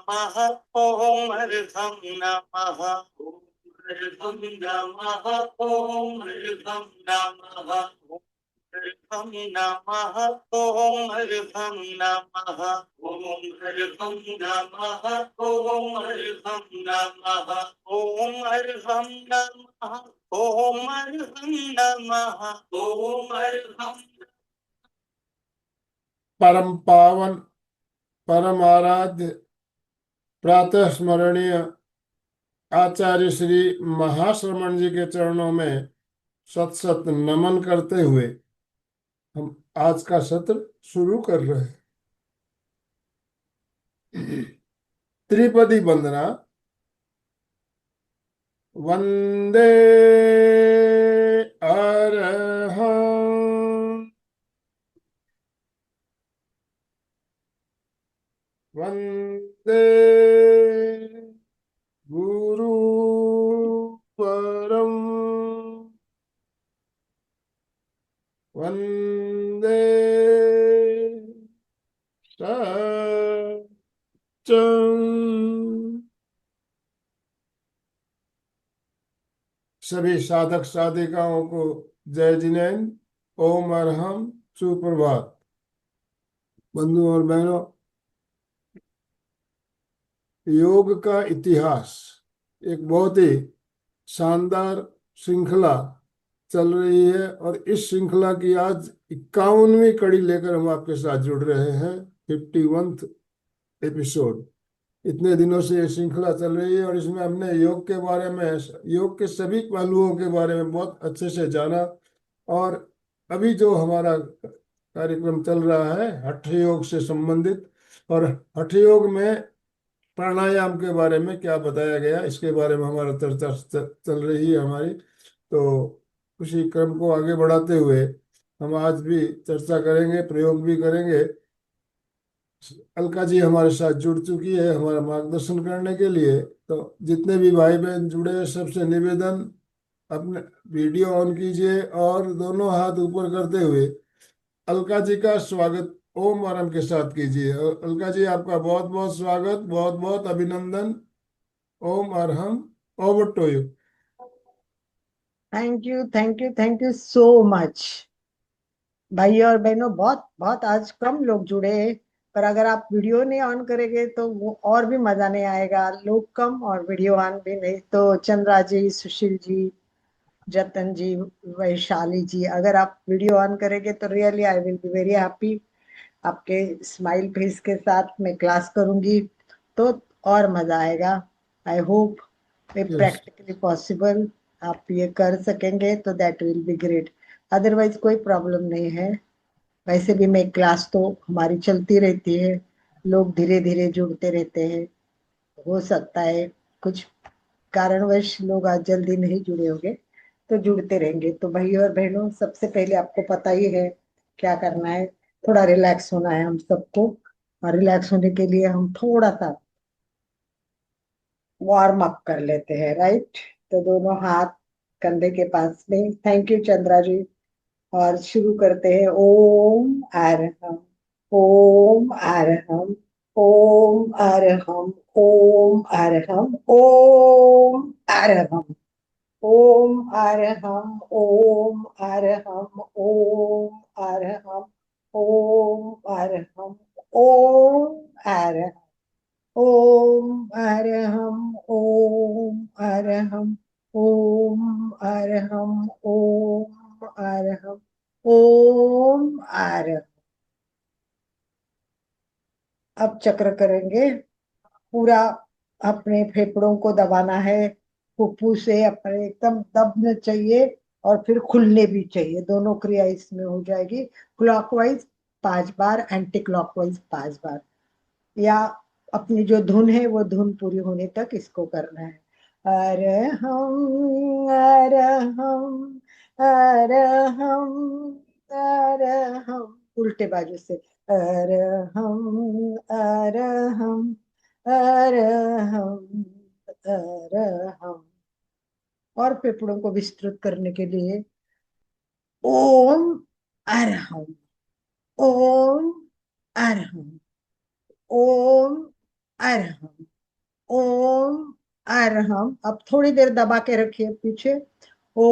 नमः ओम अर्घं नमः ओम अर्घं नमः ओम अर्घं नमः ओम नमः ओम अर्घं नमः ओम अर्घं नमः ओम अर्घं नमः ओम अर्घं नमः ओम अर्घं नमः ओम अर्घं। परम पावन परम आराध्य प्रातः स्मरणीय आचार्य श्री महाश्रमण जी के चरणों में सत सत नमन करते हुए हम आज का सत्र शुरू कर रहे हैं। त्रिपदी वंदना। वंदे अरहं वंदे गुरु परम वंदे सच्चं। सभी साधक साधिकाओं को जय जिनेन्द्र। ओम अरहम सुप्रभात। बंधुओं और बहनों, योग का इतिहास एक बहुत ही शानदार श्रृंखला चल रही है और इस श्रृंखला की आज 51वीं कड़ी लेकर हम आपके साथ जुड़ रहे हैं। 51th episode. इतने दिनों से ये श्रृंखला चल रही है और इसमें हमने योग के बारे में, योग के सभी पहलुओं के बारे में बहुत अच्छे से जाना। और अभी जो हमारा कार्यक्रम चल रहा है हठ योग से संबंधित, और हठ योग में प्राणायाम के बारे में क्या बताया गया, इसके बारे में हमारा चर्चा चल रही है हमारी। तो उसी क्रम को आगे बढ़ाते हुए हम आज भी चर्चा करेंगे, प्रयोग भी करेंगे। अलका जी हमारे साथ जुड़ चुकी है हमारा मार्गदर्शन करने के लिए। तो जितने भी भाई बहन जुड़े हैं सबसे निवेदन, अपने वीडियो ऑन कीजिए और दोनों हाथ ऊपर करते हुए अलका जी का स्वागत ओम आराम के साथ कीजिए। और अलका जी आपका बहुत बहुत स्वागत, बहुत बहुत अभिनंदन। Om Arham. Over to you. Thank you thank you thank you so much. भाई और बहनों, बहुत बहुत आज कम लोग जुड़े हैं, पर अगर आप वीडियो नहीं ऑन करेंगे तो वो और भी मजा नहीं आएगा। लोग कम और वीडियो ऑन भी नहीं। तो चंद्रा जी, सुशील जी, जतन जी, वैशाली जी, अगर आप वीडियो ऑन करेंगे तो really I will be very happy. आपके स्माइल फेस के साथ मैं क्लास करूंगी तो और मजा आएगा। I hope yes. Practically possible आप ये कर सकेंगे तो that will be great. Otherwise कोई प्रॉब्लम नहीं है। वैसे भी मैं क्लास तो हमारी चलती रहती है, लोग धीरे धीरे जुड़ते रहते हैं। हो सकता है कुछ कारणवश लोग आज जल्दी नहीं जुड़े होंगे, तो जुड़ते रहेंगे। तो भाई और बहनों, सबसे पहले आपको पता ही है क्या करना है। थोड़ा रिलैक्स होना है हम सबको, और रिलैक्स होने के लिए हम थोड़ा सा वार्म अप कर लेते हैं, राइट। तो दोनों हाथ कंधे के पास में। थैंक यू चंद्रा जी। और शुरू करते हैं। ओम अरहम, ओम अरहम, ओम अरहम, ओम अरहम, ओम अरहम, ओम अरहम, ओम अरहम, ओम अरहम, ओम अरहम, ओम अरहम, ओम अरहम, ओम अरहम, ओम अरहम, ओम अरहम, ओम अरहम। अब चक्र करेंगे पूरा। अपने फेफड़ों को दबाना है, फुफ्फू से अपने एकदम दबना चाहिए और फिर खुलने भी चाहिए। दोनों क्रिया इसमें हो जाएगी। क्लॉकवाइज 5 बार, एंटी क्लॉकवाइज 5 बार, या अपनी जो धुन है वो धुन पूरी होने तक इसको करना है। अरहम अरहम अरहम अरहम, उल्टे बाजू से। अरहम अरहम अरहम अरहम। और फेफड़ों को विस्तृत करने के लिए ओम अरहम, ओम अरहम, ओम अरहम, ओम अरहम। अब थोड़ी देर दबा के रखिए पीछे। ओ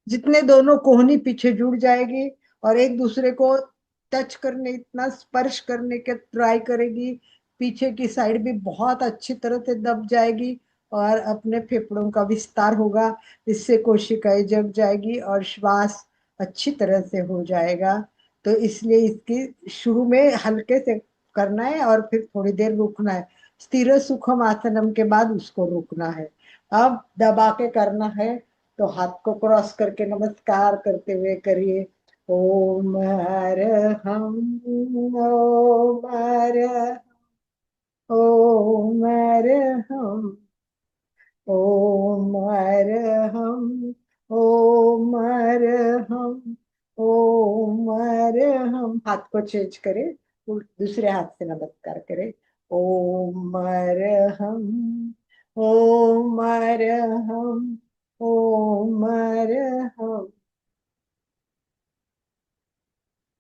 जितने दोनों कोहनी पीछे जुड़ जाएगी और एक दूसरे को टच करने, इतना स्पर्श करने के ट्राई करेगी, पीछे की साइड भी बहुत अच्छी तरह से दब जाएगी और अपने फेफड़ों का विस्तार होगा। इससे कोशिकाएं जग जाएगी और श्वास अच्छी तरह से हो जाएगा। तो इसलिए इसकी शुरू में हल्के से करना है और फिर थोड़ी देर रुकना है। स्थिर सुखम आसनम के बाद उसको रुकना है। अब दबा के करना है, तो हाथ को क्रॉस करके नमस्कार करते हुए करिए। ओम अरहम, ओम अरहम, ओम अरहम, ओम अरहम, ओम अरहम, ओम अरहम। हाथ को चेंज करे, दूसरे हाथ से नमस्कार करे। ओम अरहम, ओम अरहम, ओम अरहम।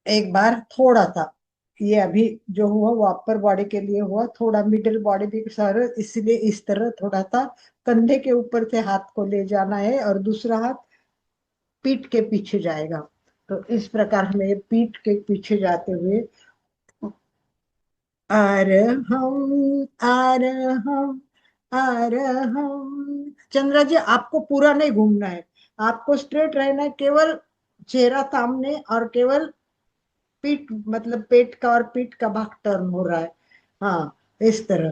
एक बार थोड़ा सा, ये अभी जो हुआ वो अपर बॉडी के लिए हुआ, थोड़ा मिडिल बॉडी भी सर, इसलिए इस तरह थोड़ा सा कंधे के ऊपर से हाथ को ले जाना है और दूसरा हाथ पीठ के पीछे जाएगा। तो इस प्रकार हमें ये पीठ के पीछे जाते हुए अरहम, अरहम, अरहम। चंद्रा जी, आपको पूरा नहीं घूमना है, आपको स्ट्रेट रहना है, केवल चेहरा सामने और केवल पीठ, मतलब पेट का और पीठ का भाग टर्न हो रहा है। हाँ, इस तरह।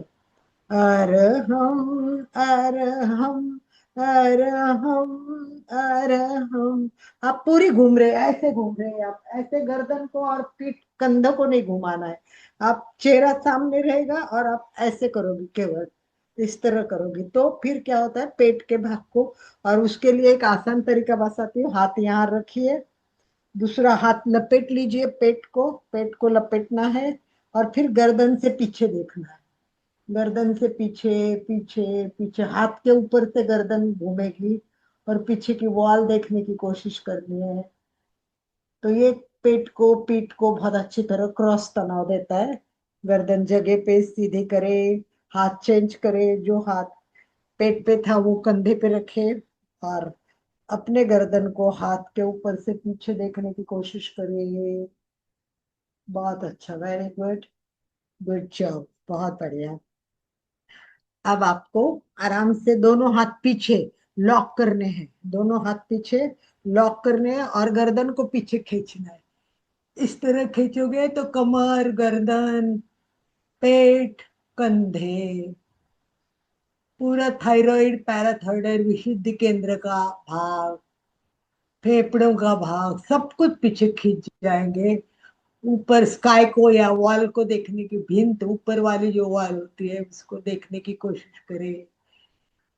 अरहम, अरहम, अरहम, अरहम। आप पूरी घूम रहे हैं, ऐसे घूम रहे हैं आप, ऐसे गर्दन को और पीठ कंधों को नहीं घुमाना है। आप चेहरा सामने रहेगा और आप ऐसे करोगे, केवल इस तरह करोगे तो फिर क्या होता है, पेट के भाग को। और उसके लिए एक आसान तरीका बताती हूँ। हाथ यहाँ रखिए, दूसरा हाथ लपेट लीजिए पेट को, पेट को लपेटना है और फिर गर्दन से पीछे देखना है। गर्दन से पीछे, पीछे, पीछे, हाथ के ऊपर से गर्दन घूमेगी और पीछे की वॉल देखने की कोशिश करनी है। तो ये पेट को, पीठ को बहुत अच्छी तरह क्रॉस तनाव देता है। गर्दन जगह पे सीधी करे, हाथ चेंज करे, जो हाथ पेट पे था वो कंधे पे रखे और अपने गर्दन को हाथ के ऊपर से पीछे देखने की कोशिश करिए। बहुत अच्छा, वेरी गुड, गुड जॉब, बहुत बढ़िया। अब आपको आराम से दोनों हाथ पीछे लॉक करने हैं, दोनों हाथ पीछे लॉक करने हैं और गर्दन को पीछे खींचना है। इस तरह खींचोगे तो कमर, गर्दन, पेट, कंधे, पूरा थायराइड, पैराथायराइड, विशुद्धि केंद्र का भाग, फेफड़ों का भाग, सब कुछ पीछे खींच जाएंगे। ऊपर स्काई को या वॉल को देखने की, भिंत ऊपर वाली जो वॉल होती है उसको देखने की कोशिश करें।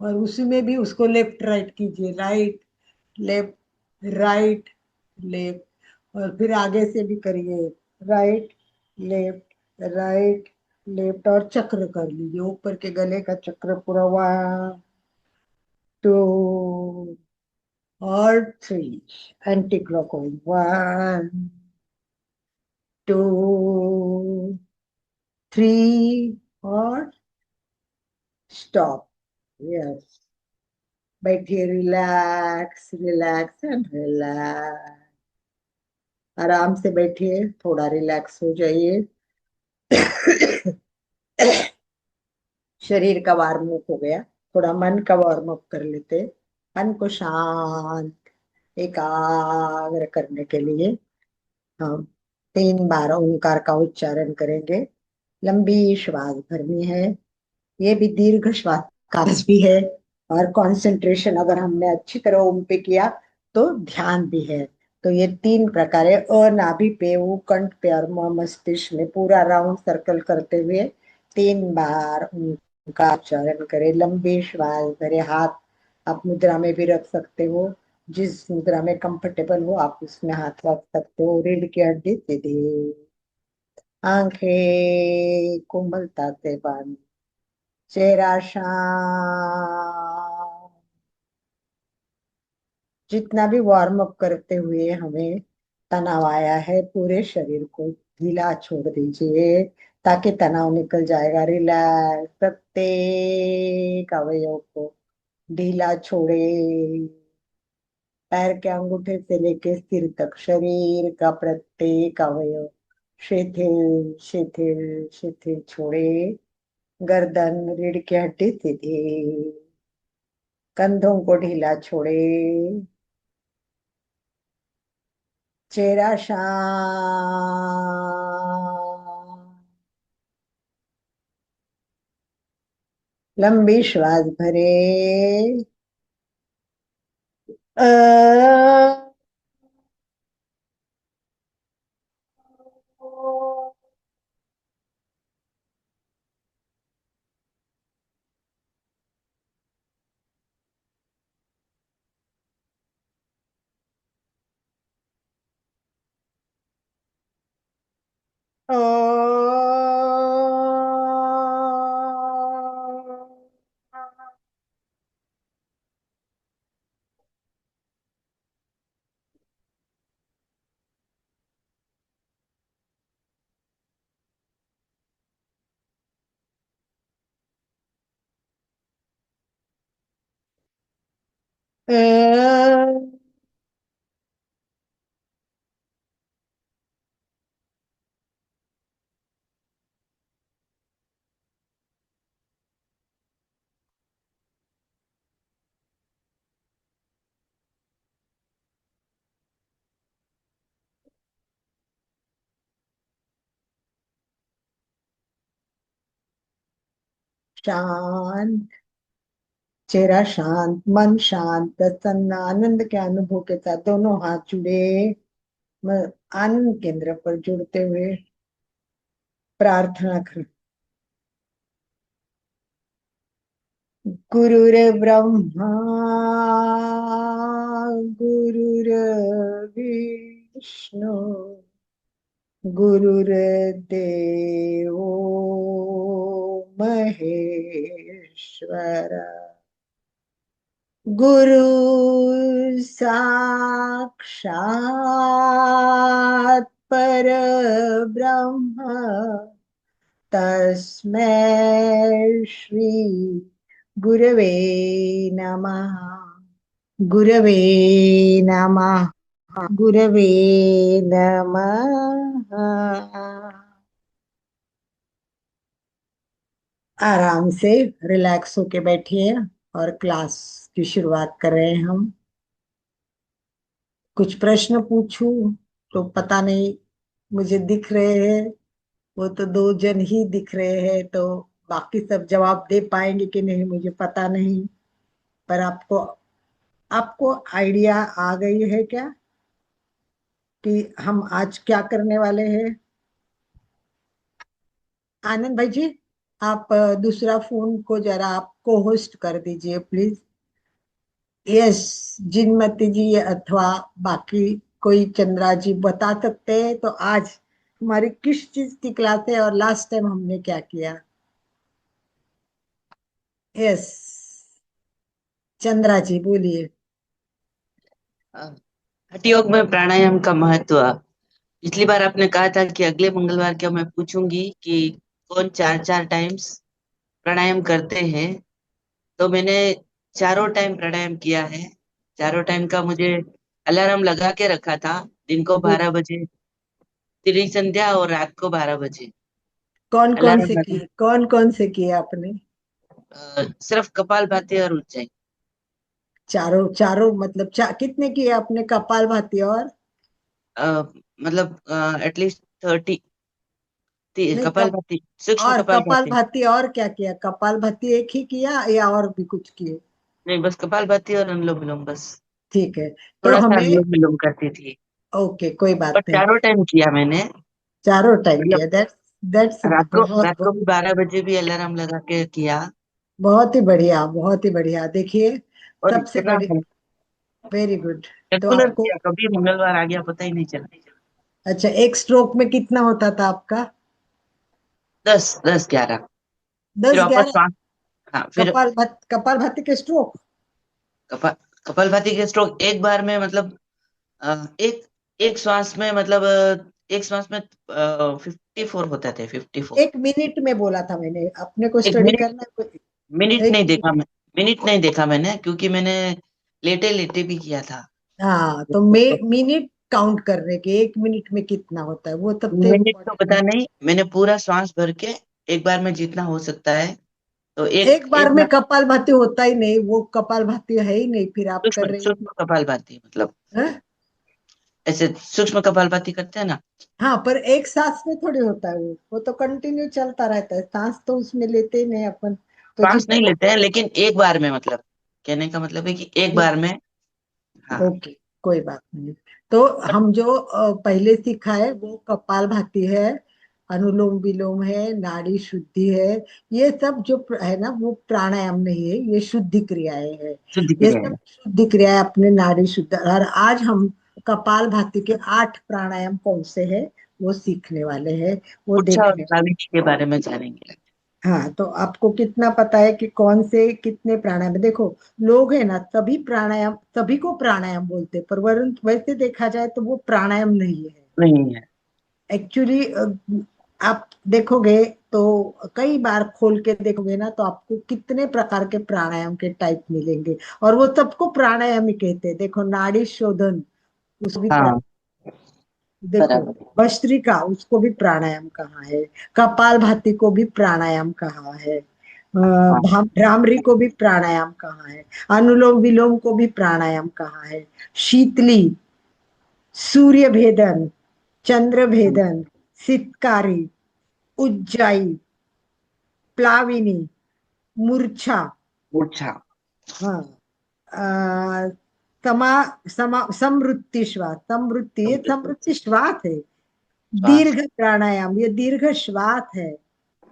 और उसी में भी उसको लेफ्ट राइट कीजिए, राइट लेफ्ट, राइट लेफ्ट, और फिर आगे से भी करिए, राइट लेफ्ट, राइट लेफ्ट, और चक्र कर लीजिए, ऊपर के गले का चक्र पूरा, 1 2 और 3, एंटी क्लॉकवाइज, 1 2 3 और स्टॉप। यस, बैठिए, रिलैक्स, रिलैक्स एंड रिलैक्स। आराम से बैठिए, थोड़ा रिलैक्स हो जाइए। शरीर का वार्म अप हो गया, थोड़ा मन का वार्म अप कर लेते। मन को शांत, एकाग्र करने के लिए हम 3 बार ओंकार का उच्चारण करेंगे। लंबी श्वास भरनी है, ये भी दीर्घ श्वास का अभ्यास भी है और कंसंट्रेशन अगर हमने अच्छी तरह ओम पे किया तो ध्यान भी है। तो ये 3 प्रकार है। नाभि पे, कंठ पे और मस्तिष्क में पूरा राउंड सर्कल करते हुए 3 बार उनका उच्चारण करें। लंबी श्वास भरे, हाथ आप मुद्रा में भी रख सकते हो, जिस मुद्रा में कंफर्टेबल हो आप उसमें हाथ रख सकते हो। रीढ़ की हड्डी सीधी, आंखें कोमलता से बंद, चेहरा शांत। जितना भी वार्म अप करते हुए हमें तनाव आया है, पूरे शरीर को ढीला छोड़ दीजिए ताकि तनाव निकल जाएगा। रिलैक्स, प्रत्येक अवयव को ढीला छोड़े। पैर के अंगूठे से लेके सिर तक शरीर का प्रत्येक अवयव शिथिल शिथिल शिथिल छोड़े। गर्दन, रीढ़ की हड्डी सीधी, कंधों को ढीला छोड़े। चेहरा शांत। लंबी श्वास भरे। अ, शांत, चेहरा शांत, मन शांत, प्रसन्न, आनंद के अनुभव के साथ दोनों हाथ जुड़े। आनंद केंद्र पर जुड़ते हुए प्रार्थना कर। गुरुर्ब्रह्मा गुरुर्विष्णु गुरुर्देवो महेश्वर, गुरु साक्षात् परब्रह्म, तस्मै श्री गुरवे नमः। गुरवे नमः। गुरवे नमः। आराम से रिलैक्स होके बैठिए और क्लास की शुरुआत कर रहे हैं हम। कुछ प्रश्न पूछूं तो पता नहीं, मुझे दिख रहे हैं वो तो दो जन ही दिख रहे हैं, तो बाकी सब जवाब दे पाएंगे कि नहीं मुझे पता नहीं। पर आपको आपको आइडिया आ गई है क्या कि हम आज क्या करने वाले हैं? आनंद भाई जी, आप दूसरा फोन को जरा आप को होस्ट कर दीजिए प्लीज। यस, जिनमती जी अथवा बाकी कोई चंद्रा जी बता सकते हैं तो आज हमारी किस चीज की क्लास है और लास्ट टाइम हमने क्या किया? यस, चंद्रा जी बोलिए। हठ योग में प्राणायाम का महत्व। पिछली बार आपने कहा था कि अगले मंगलवार क्या मैं पूछूंगी कि कौन चार चार टाइम्स प्राणायाम करते हैं। तो मैंने चारों टाइम प्राणायाम किया है। चारों टाइम का मुझे अलार्म लगा के रखा था। दिन को 12 बजे त्रिसंध्या और रात को 12 बजे अलार्म लगा। कौन कौन से किए आपने? सिर्फ कपालभाति और उज्जैन। चारों चारों मतलब कितने किए आपने कपालभाति और? मतलब एटलीस्ट 30। नहीं कपालभाति, सूक्ष्म और कपालभाति। कपालभाति और क्या किया? कपालभाति एक ही किया या और भी कुछ किए? नहीं, बस कपालभाति और अनुलोम विलोम बस। ठीक है, तो थोड़ा सा हमें अनुलोम विलोम करती थी। ओके, कोई पर बात नहीं। चारों टाइम किया मैंने। चारों टाइम मतलब किया, दैट्स रात को भी 12 बजे भी अलार्म लगा के किया। बहुत ही बढ़िया, बहुत ही बढ़िया। देखिए, और सबसे इतना बड़ी, वेरी गुड। तो रेगुलर आपको, किया, कभी मंगलवार आ गया पता ही नहीं चला। अच्छा, एक स्ट्रोक में कितना होता था आपका? 10 11 फिर दस वापस ग्यारह श्वास। हाँ फिर कपालभाति के स्ट्रोक। कपाल कपालभाति के स्ट्रोक एक बार में मतलब एक एक श्वास में मतलब एक श्वास में 54 होते थे, 54। 1 मिनट में बोला था मैंने, अपने को एक स्टडी मिनट, करना है। मिनट एक नहीं देखा मिनट। मैं। मिनट नहीं देखा मैंने, क्योंकि मैंने लेटे लेटे भी किया था। हाँ, तो मिनट काउंट करने के, 1 मिनट में कितना होता है वो सबसे मिनट तो इम्पोर्टेंट पता है। नहीं, मैंने पूरा श्वास भर के एक बार में जितना हो सकता है, तो एक एक बार एक में बार। कपालभाति होता ही नहीं, वो कपालभाति है ही नहीं, फिर आप कर सूक्ष्म रहे सूक्ष्म कपालभाति मतलब हैं? ऐसे सूक्ष्म कपालभाति करते हैं ना। हाँ, पर एक सांस में थोड़ी होता है वो तो कंटिन्यू चलता रहता है, सांस तो उसमें लेते ही नहीं अपन। तो श्वास नहीं जितना। लेते हैं, लेकिन एक बार में मतलब कहने का मतलब है कि एक बार में। हाँ। ओके, कोई बात नहीं। तो हम जो पहले सीखा है वो कपालभाति है, अनुलोम विलोम है, नाड़ी शुद्धि है। ये सब जो है ना, वो प्राणायाम नहीं है, ये शुद्धि क्रियाएं है। शुद्ध ये क्रिया सब है। शुद्धि क्रियाएं अपने नाड़ी शुद्ध। और आज हम कपालभाति के 8 प्राणायाम कौन से है वो सीखने वाले हैं, वो उच्च और देखने। सावित्र के बारे में जानेंगे। हाँ, तो आपको कितना पता है कि कौन से कितने प्राणायाम है? देखो, लोग है ना, सभी प्राणायाम, सभी को प्राणायाम बोलते हैं, पर वरन वैसे देखा जाए तो वो प्राणायाम नहीं है नहीं है। एक्चुअली। आप देखोगे तो कई बार खोल के देखोगे ना, तो आपको कितने प्रकार के प्राणायाम के टाइप मिलेंगे, और वो सबको प्राणायाम ही कहते हैं। देखो, नाड़ी शोधन, उसको भी हाँ देखो, बराबर। भस्त्रिका, उसको भी प्राणायाम कहा है। कपालभाति को भी प्राणायाम कहा है। हाँ भ्रामरी को भी प्राणायाम कहा है। अनुलोम विलोम को भी प्राणायाम कहा है। शीतली, सूर्य भेदन, चंद्र भेदन, सितकारी, उज्जाई, प्लाविनी, मूर्छा। मूर्छा। हाँ, अ, समा समृद्धि श्वास, समृद्धि, ये समृद्धि श्वास है। श्वास। दीर्घ प्राणायाम, ये दीर्घ श्वास है।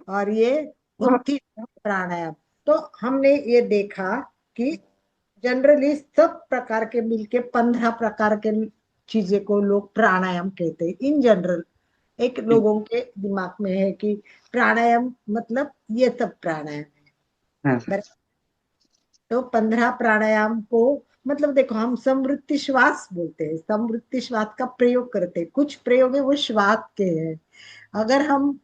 और ये उत्थान प्राणायाम। तो हमने ये देखा कि जनरली सब प्रकार के मिलके 15 प्रकार के चीजें को लोग प्राणायाम कहते हैं इन जनरल। एक लोगों के दिमाग में है कि प्राणायाम मतलब ये सब प्राणायाम हाँ है। तो 15 प्राणायाम को, मतलब देखो, हम समृद्धि श्वास बोलते हैं, समृद्धि श्वास का प्रयोग करते हैं। कुछ प्रयोग है वो श्वास के हैं। अगर हम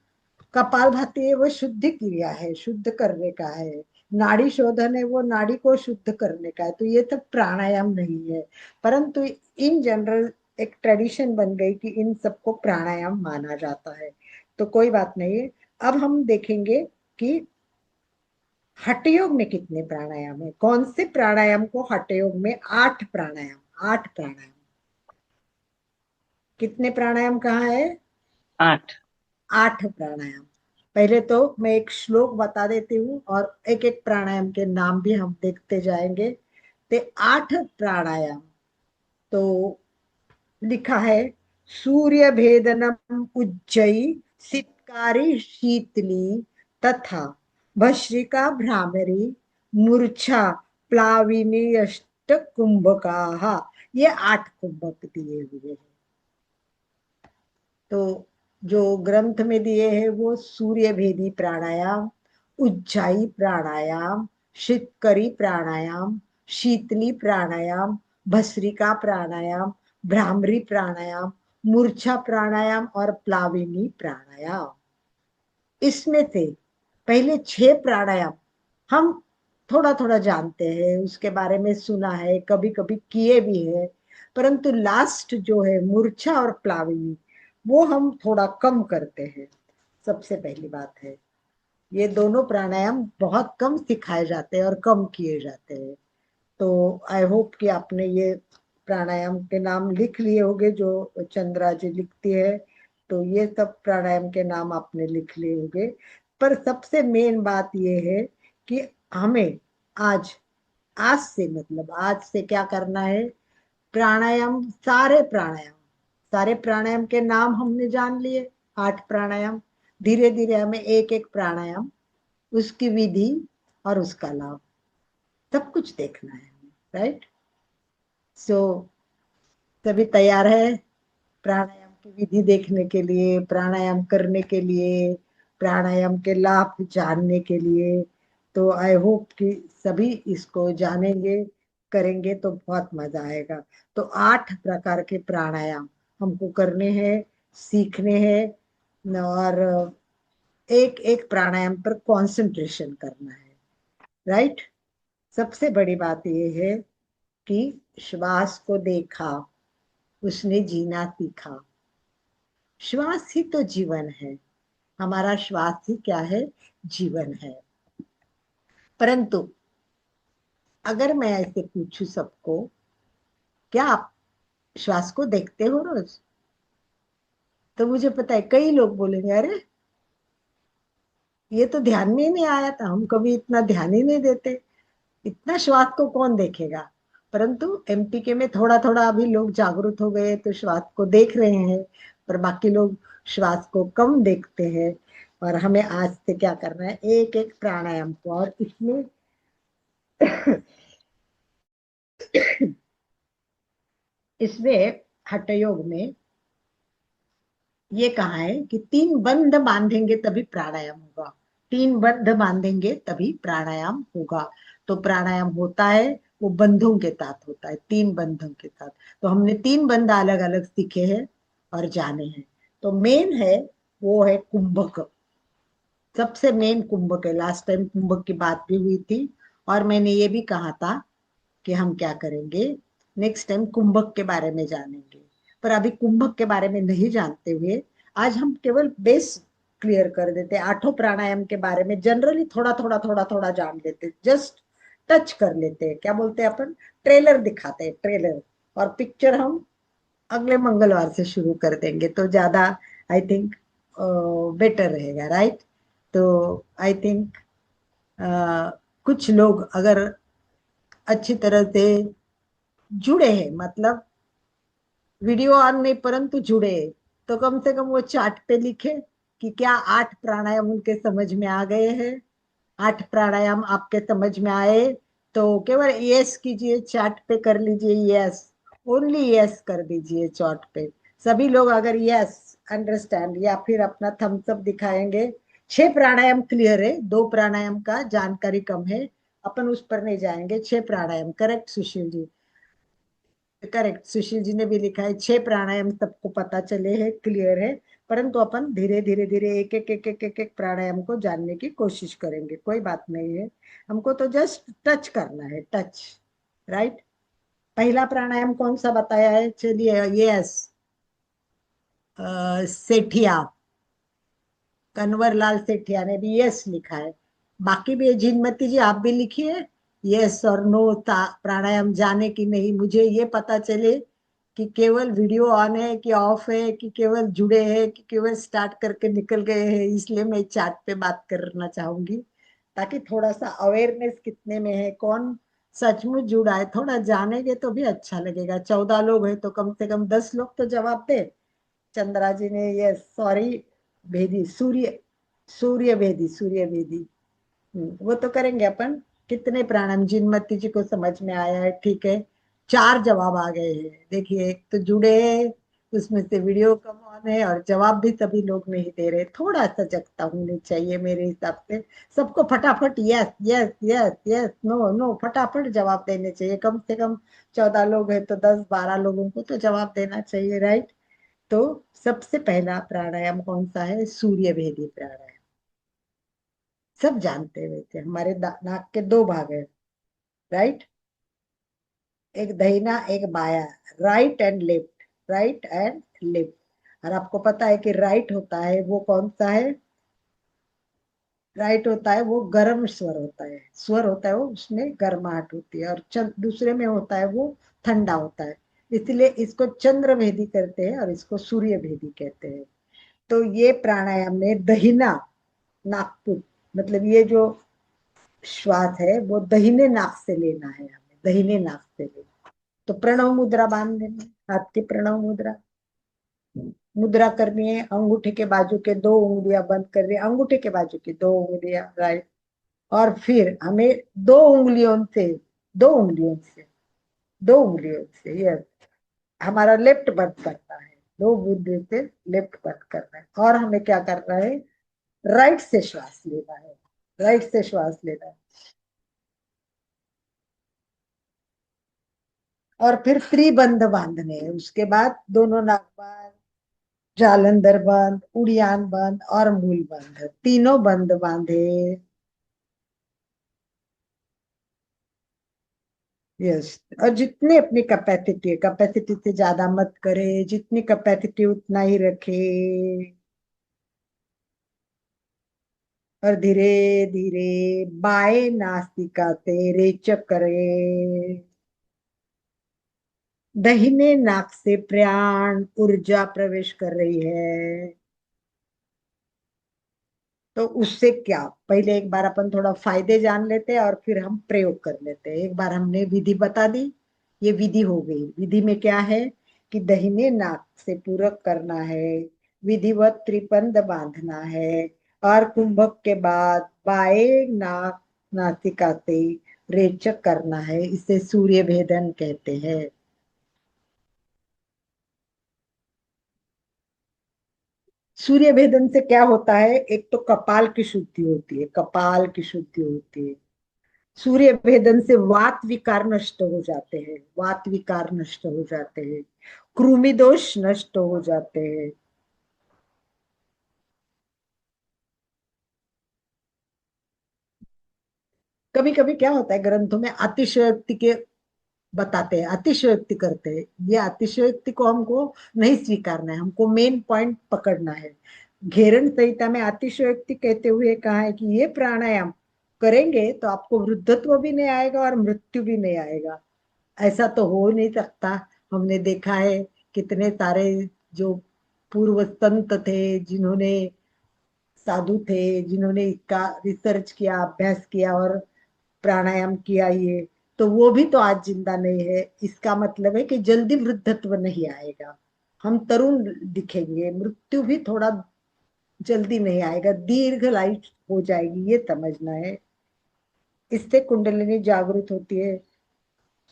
कपालभाति है वो शुद्धि क्रिया है, शुद्ध करने का है। नाड़ी शोधन है वो नाड़ी को शुद्ध करने का है। तो ये सब प्राणायाम नहीं है, परंतु इन जनरल एक ट्रेडिशन बन गई कि इन सबको प्राणायाम माना जाता है। तो कोई बात नहीं है। अब हम देखेंगे कि हठयोग में कितने प्राणायाम है, कौन से प्राणायाम को हठयोग में 8 प्राणायाम, 8 प्राणायाम। कितने प्राणायाम कहाँ है? 8। 8 प्राणायाम। पहले तो मैं एक श्लोक बता देती हूँ और एक एक प्राणायाम के नाम भी हम देखते जाएंगे। ते 8 प्राणायाम तो लिखा है। सूर्य भेदनम उज्जयी, सितकारी शीतली, तथा भस्त्रिका भ्रामरी, मूर्छा प्लाविनी, अष्ट कुंभका। ये 8 कुंभक दिए हुए हैं। तो जो ग्रंथ में दिए हैं वो सूर्य भेदी प्राणायाम, उज्जाई प्राणायाम, शीतकरी प्राणायाम, शीतली प्राणायाम, भस्त्रिका प्राणायाम, भ्रामरी प्राणायाम, मूर्छा प्राणायाम और प्लाविनी प्राणायाम। इसमें से पहले 6 प्राणायाम हम थोड़ा थोड़ा जानते हैं, उसके बारे में सुना है, कभी कभी किए भी है। परंतु लास्ट जो है मूर्छा और प्लाविनी, वो हम थोड़ा कम करते हैं। सबसे पहली बात है, ये दोनों प्राणायाम बहुत कम सिखाए जाते हैं और कम किए जाते हैं। तो आई होप कि आपने ये प्राणायाम के नाम लिख लिए होंगे जो चंद्रा जी लिखती है। तो ये सब प्राणायाम के नाम आपने लिख लिए होंगे। पर सबसे मेन बात ये है कि हमें आज आज से, मतलब आज से क्या करना है? प्राणायाम, सारे प्राणायाम के नाम हमने जान लिए, 8 प्राणायाम। धीरे धीरे हमें एक एक प्राणायाम, उसकी विधि और उसका लाभ, सब कुछ देखना है, राइट? सो सभी तैयार है प्राणायाम की विधि देखने के लिए, प्राणायाम करने के लिए, प्राणायाम के लाभ जानने के लिए। तो आई होप कि सभी इसको जानेंगे, करेंगे तो बहुत मजा आएगा। तो 8 प्रकार के प्राणायाम हमको करने हैं, सीखने हैं, और एक एक प्राणायाम पर कंसंट्रेशन करना है, राइट। सबसे बड़ी बात यह है कि श्वास को देखा, उसने जीना सीखा। श्वास ही तो जीवन है, हमारा श्वास ही क्या है, जीवन है। परंतु अगर मैं ऐसे पूछूं सबको, क्या आप श्वास को देखते हो रोज? तो मुझे पता है कई लोग बोलेंगे अरे ये तो ध्यान में ही नहीं आया था, हम कभी इतना ध्यान ही नहीं देते, इतना श्वास को कौन देखेगा। परंतु एमपीके में थोड़ा थोड़ा अभी लोग जागरूक हो गए तो श्वास को देख रहे हैं, पर बाकी लोग श्वास को कम देखते हैं। और हमें आज से क्या करना है, एक एक प्राणायाम को, और इसमें इसमें हठ योग में ये कहा है कि 3 बंध बांधेंगे तभी प्राणायाम होगा। 3 बंध बांधेंगे तभी प्राणायाम होगा। तो प्राणायाम होता है वो बंधों के साथ होता है, 3 बंधों के साथ। तो हमने 3 बंध अलग अलग सीखे हैं और जाने हैं। तो मेन है वो है कुंभक, सबसे मेन कुंभक है। लास्ट टाइम कुंभक की बात भी हुई थी, और मैंने ये भी कहा था कि हम क्या करेंगे, नेक्स्ट टाइम कुंभक के बारे में जानेंगे। पर अभी कुंभक के बारे में नहीं जानते हुए आज हम केवल बेस क्लियर कर देते, 8 प्राणायाम के बारे में जनरली थोड़ा थोड़ा थोड़ा थोड़ा जान लेते, जस्ट टच कर लेते हैं, क्या बोलते हैं अपन, ट्रेलर दिखाते हैं, ट्रेलर। और पिक्चर हम अगले मंगलवार से शुरू कर देंगे तो ज्यादा आई थिंक बेटर रहेगा, राइट। तो आई थिंक कुछ लोग अगर अच्छी तरह से जुड़े हैं, मतलब वीडियो ऑन नहीं परंतु जुड़े, तो कम से कम वो चार्ट पे लिखे कि क्या 8 प्राणायाम उनके समझ में आ गए हैं। 8 प्राणायाम आपके समझ में आए तो केवल यस कीजिए, चार्ट पे कर लीजिए यस, ओनली यस कर दीजिए चार्ट पे। सभी लोग अगर यस अंडरस्टैंड या फिर अपना थम्स अप दिखाएंगे। 6 प्राणायाम क्लियर है, 2 प्राणायाम का जानकारी कम है, अपन उस पर नहीं जाएंगे। 6 प्राणायाम करेक्ट सुशील जी, करेक्ट सुशील जी ने भी लिखा है 6 प्राणायाम सबको पता चले हैं, क्लियर है। परंतु अपन धीरे धीरे धीरे एक एक एक एक एक एक प्राणायाम को जानने की कोशिश करेंगे, कोई बात नहीं है। हमको तो जस्ट टच करना है, टच, राइट। पहला प्राणायाम कौन सा बताया है, चलिए यस, सेठिया, कन्वर लाल सेठिया ने भी यस लिखा है। बाकी भी जिनमती जी आप भी लिखिए यस और नो, प्राणायाम जाने की नहीं, मुझे ये पता चले कि केवल वीडियो ऑन है कि ऑफ है, कि केवल जुड़े हैं कि केवल स्टार्ट करके निकल गए हैं। इसलिए मैं चैट पे बात करना चाहूंगी ताकि थोड़ा सा अवेयरनेस कितने में है, कौन सचमुच जुड़ा है, थोड़ा जानेंगे तो भी अच्छा लगेगा। 14 लोग हैं तो कम से कम 10 लोग तो जवाब दे। चंद्रा जी ने ये सॉरी भेदी, सूर्य सूर्य भेदी, सूर्य भेदी, वो तो करेंगे अपन। कितने प्राणायाम जिनमती जी को समझ में आया है, ठीक है। 4 जवाब आ गए हैं, देखिए एक तो जुड़े हैं, उसमें से वीडियो कम ऑन है, और जवाब भी सभी लोग नहीं दे रहे। थोड़ा सजगता होनी चाहिए मेरे हिसाब से, सबको फटाफट yes yes yes yes no no फटाफट जवाब देने चाहिए। कम से कम 14 लोग हैं तो 10-12 लोगों को तो जवाब देना चाहिए, राइट। तो सबसे पहला प्राणायाम कौन सा है, सूर्य भेदी प्राणायाम। सब जानते हुए थे, हमारे नाक के 2 भाग है, राइट, एक दहिना एक बाया, right and left, right and left. और आपको पता है कि राइट होता है वो कौन सा है, राइट होता है वो गर्म स्वर होता है, स्वर होता है वो, उसमें गर्माहट होती है। और दूसरे में होता है वो ठंडा होता है, इसलिए इसको चंद्र भेदी करते हैं और इसको सूर्य भेदी कहते हैं। तो ये प्राणायाम में दहिना नाकपुर, मतलब ये जो श्वास है वो दहिने नाक से लेना है, हमें दहिने नाक से लेना। तो प्रणव मुद्रा बांध देना, हाथ की प्रणव मुद्रा, मुद्रा करनी है। अंगूठे के बाजू के 2 उंगलियां बंद कर रही है, अंगूठे के बाजू की 2 उंगलियां, राइट। और फिर हमें 2 उंगलियों से, 2 उंगलियों से, 2 उंगलियों से यस, हमारा लेफ्ट बंद करना है, 2 उंगलियों से लेफ्ट बंद करना है। और हमें क्या करना है, राइट से श्वास लेना है, राइट से श्वास लेना है। और फिर त्रिबंध बांधने हैं। उसके बाद दोनों नाक बंद, जालंधर बंद, उड़ियान बंद और मूल बंद, तीनों बंद बांधे। यस। और जितनी अपनी कैपेसिटी है, कैपेसिटी से ज्यादा मत करे, जितनी कैपेसिटी उतना ही रखे। और धीरे धीरे बाएं नासिका से रेचक करे। दाहिने नाक से प्राण ऊर्जा प्रवेश कर रही है। तो उससे क्या, पहले एक बार अपन थोड़ा फायदे जान लेते हैं और फिर हम प्रयोग कर लेते हैं। एक बार हमने विधि बता दी, ये विधि हो गई। विधि में क्या है कि दाहिने नाक से पूरक करना है, विधिवत त्रिपंद बांधना है, और कुंभक के बाद बाएं नाक नासिका से रेचक करना है। इसे सूर्य भेदन कहते हैं। सूर्य भेदन से क्या होता है, एक तो कपाल की शुद्धि होती है, कपाल की शुद्धि होती है। सूर्य भेदन से वात विकार नष्ट हो जाते हैं, वात विकार नष्ट हो जाते हैं, कृमि दोष नष्ट हो जाते हैं। कभी कभी क्या होता है, ग्रंथों में अतिशयोक्ति के बताते हैं, अतिशयोक्ति करते हैं। ये अतिशयोक्ति को हमको नहीं स्वीकारना है, हमको मेन पॉइंट पकड़ना है। घेरन संहिता में अतिशयोक्ति कहते हुए कहा है कि ये प्राणायाम करेंगे तो आपको वृद्धत्व भी नहीं आएगा और मृत्यु भी नहीं आएगा। ऐसा तो हो नहीं सकता। हमने देखा है कितने सारे जो पूर्व संत थे, जिन्होंने साधु थे, जिन्होंने इसका रिसर्च किया, अभ्यास किया और प्राणायाम किया, ये तो वो भी तो आज जिंदा नहीं है। इसका मतलब है कि जल्दी वृद्धत्व नहीं आएगा, हम तरुण दिखेंगे, मृत्यु भी थोड़ा जल्दी नहीं आएगा, दीर्घायु हो जाएगी, ये समझना है। इससे कुंडलिनी जागृत होती है।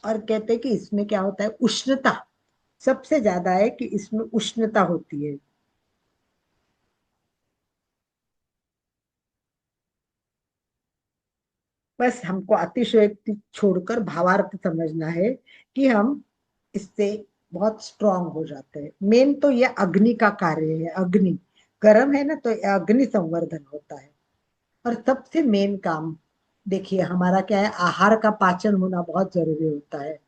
और कहते हैं कि इसमें क्या होता है, उष्णता सबसे ज्यादा है, कि इसमें उष्णता होती है। बस हमको अतिशयोक्ति छोड़कर भावार्थ समझना है कि हम इससे बहुत स्ट्रांग हो जाते हैं। मेन तो ये अग्नि का कार्य है, अग्नि गर्म है ना, तो ये अग्नि संवर्धन होता है। और सबसे मेन काम देखिए हमारा क्या है, आहार का पाचन होना बहुत जरूरी होता है।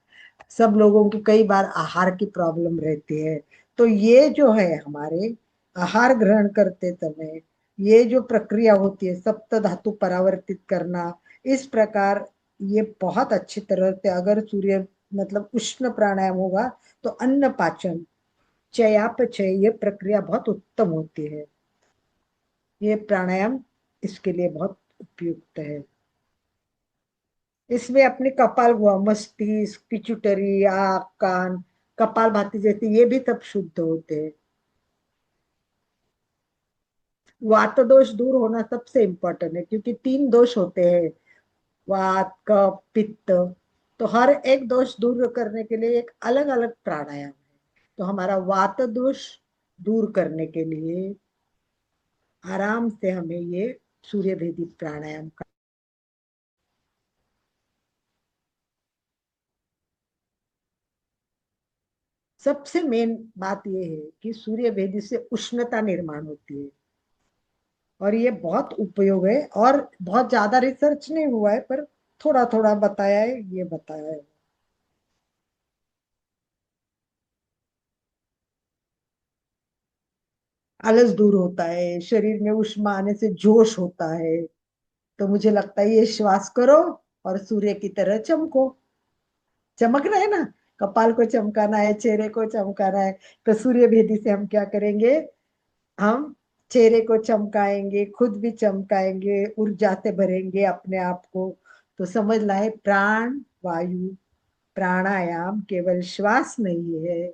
सब लोगों की कई बार आहार की प्रॉब्लम रहती है। तो ये जो है हमारे आहार ग्रहण करते समय ये जो प्रक्रिया होती है, सप्त धातु परावर्तित करना, इस प्रकार ये बहुत अच्छी तरह से अगर सूर्य मतलब उष्ण प्राणायाम होगा तो अन्न पाचन, चयापचय, ये प्रक्रिया बहुत उत्तम होती है। ये प्राणायाम इसके लिए बहुत उपयुक्त है। इसमें अपने कपाल हुआ, मस्तिष्क, पिट्यूटरी, आँख, कान, कपाल भाती जैसे ये भी सब शुद्ध होते हैं। वात दोष दूर होना सबसे इम्पोर्टेंट है, क्योंकि तीन दोष होते हैं, वात, कफ, पित्त। तो हर एक दोष दूर करने के लिए एक अलग अलग प्राणायाम है। तो हमारा वात दोष दूर करने के लिए आराम से हमें ये सूर्य भेदी प्राणायाम का। सबसे मेन बात यह है कि सूर्य भेदी से उष्णता निर्माण होती है, और ये बहुत उपयोग है। और बहुत ज्यादा रिसर्च नहीं हुआ है, पर थोड़ा थोड़ा बताया है, ये बताया है। आलस दूर होता है, शरीर में ऊष्मा आने से जोश होता है। तो मुझे लगता है ये श्वास करो और सूर्य की तरह चमको। चमकना है ना, कपाल को चमकाना है, चेहरे को चमकाना है। तो सूर्य भेदी से हम क्या करेंगे, हम चेहरे को चमकाएंगे, खुद भी चमकाएंगे, ऊर्जा से भरेंगे अपने आप को। तो समझना है, प्राण वायु, प्राणायाम केवल श्वास नहीं है,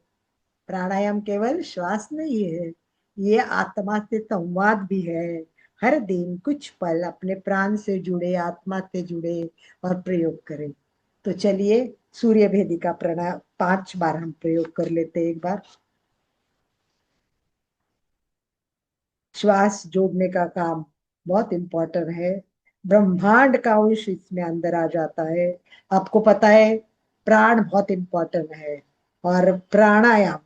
प्राणायाम केवल श्वास नहीं है, ये आत्मा से संवाद भी है। हर दिन कुछ पल अपने प्राण से जुड़े, आत्मा से जुड़े और प्रयोग करें। तो चलिए सूर्य भेदी का प्राणायाम 5 बार हम प्रयोग कर लेते हैं। एक बार श्वास जोड़ने का काम बहुत इंपॉर्टेंट है। ब्रह्मांड का अंश इसमें अंदर आ जाता है। आपको पता है प्राण बहुत इंपॉर्टेंट है। और प्राणायाम,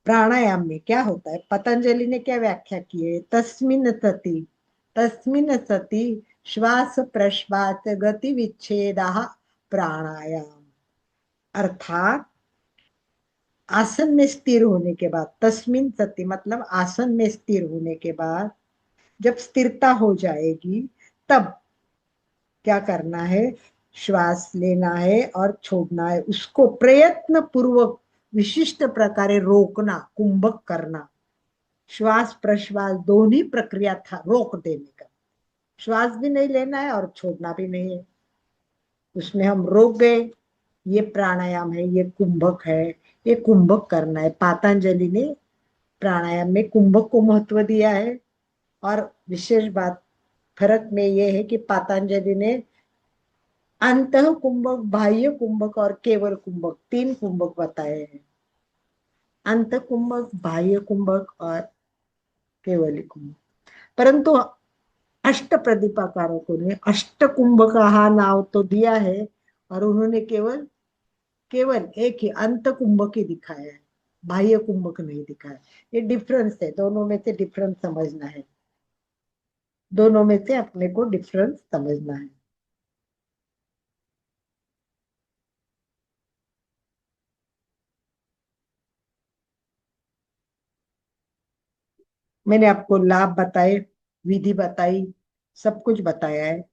प्राणायाम में क्या होता है, पतंजलि ने क्या व्याख्या की है, तस्मिन सति श्वास प्रश्वास गति विच्छेदा प्राणायाम। अर्थात आसन में स्थिर होने के बाद, तस्मिन सति मतलब आसन में स्थिर होने के बाद जब स्थिरता हो जाएगी तब क्या करना है, श्वास लेना है और छोड़ना है, उसको प्रयत्न पूर्वक विशिष्ट प्रकारे रोकना, कुंभक करना। श्वास प्रश्वास दोनों प्रक्रिया था रोक देने का। श्वास भी नहीं लेना है और छोड़ना भी नहीं है, उसमें हम रोक गए। ये प्राणायाम है, ये कुंभक है, ये कुंभक करना है। पातंजलि ने प्राणायाम में कुंभक को महत्व दिया है। और विशेष बात फर्क में ये है कि पातंजलि ने अंतः कुंभक, बाह्य कुंभक और केवल कुंभक, तीन कुंभक बताए हैं। अंत कुंभक, बाह्य कुंभक और केवली कुंभक। परंतु अष्ट प्रदीपाकारकों ने अष्ट कुंभ का हा नाव तो दिया है और उन्होंने केवल केवल एक ही अंत कुंभक ही दिखाया है, बाह्य कुंभक नहीं दिखाया। ये डिफरेंस है, दोनों में से डिफरेंस समझना है, दोनों में से अपने को डिफरेंस समझना है। मैंने आपको लाभ बताए, विधि बताई, सब कुछ बताया है।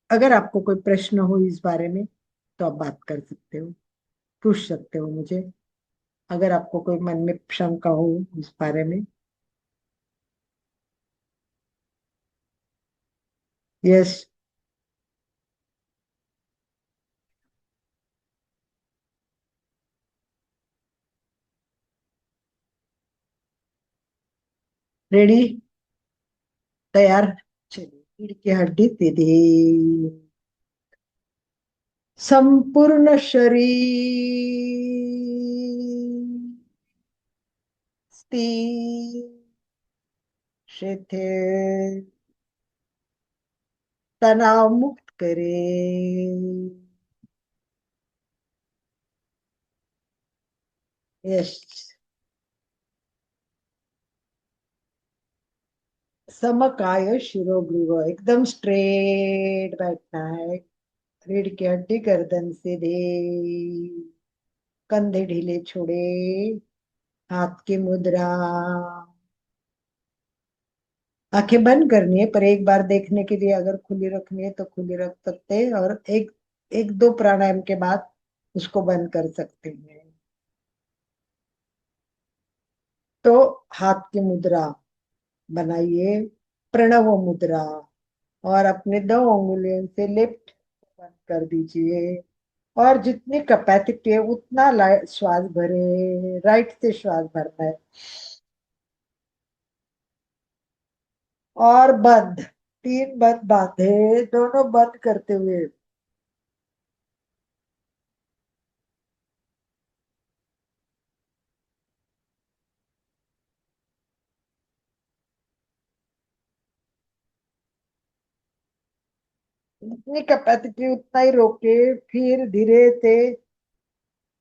अगर आपको कोई प्रश्न हो इस बारे में तो आप बात कर सकते हो, पूछ सकते हो मुझे, अगर आपको कोई मन में शंका हो इस बारे में। यस। रेडी, तैयार। चलिए, रीढ़ की हड्डी सीधी, संपूर्ण शरीर स्थिर, शिथिल, तनाव मुक्त करे। यस। समकाय शिरोग्रीव, एकदम स्ट्रेट बैठना है। रीढ़ की हड्डी गर्दन सीधी, कंधे ढीले छोड़े, हाथ की मुद्रा। आंखें बंद करनी है, पर एक बार देखने के लिए अगर खुली रखनी है तो खुली रख सकते हैं, और एक एक दो प्राणायाम के बाद उसको बंद कर सकते हैं। तो हाथ की मुद्रा बनाइए, प्रणव मुद्रा, और अपने दो उंगलियों से लेफ्ट बंद कर दीजिए, और जितनी कैपेसिटी है उतना श्वास भरे, राइट से श्वास भरना है। और बंद, तीन बंद बांधे, दोनों बंद करते हुए। जितनी कैपेसिटी उतना ही रोके, फिर धीरे से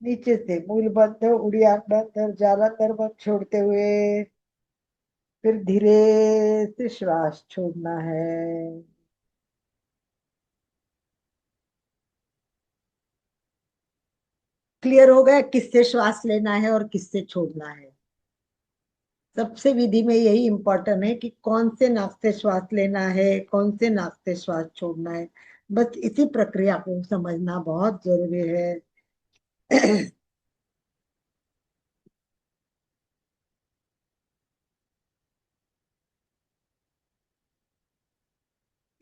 नीचे से मूल बंद, उड़ियान बंद और जालंधर बंद छोड़ते हुए फिर धीरे से श्वास छोड़ना है। क्लियर हो गया किससे श्वास लेना है और किससे छोड़ना है। सबसे विधि में यही इंपॉर्टेंट है कि कौन से नाक से श्वास लेना है, कौन से नाक से श्वास छोड़ना है। बस इसी प्रक्रिया को समझना बहुत जरूरी है।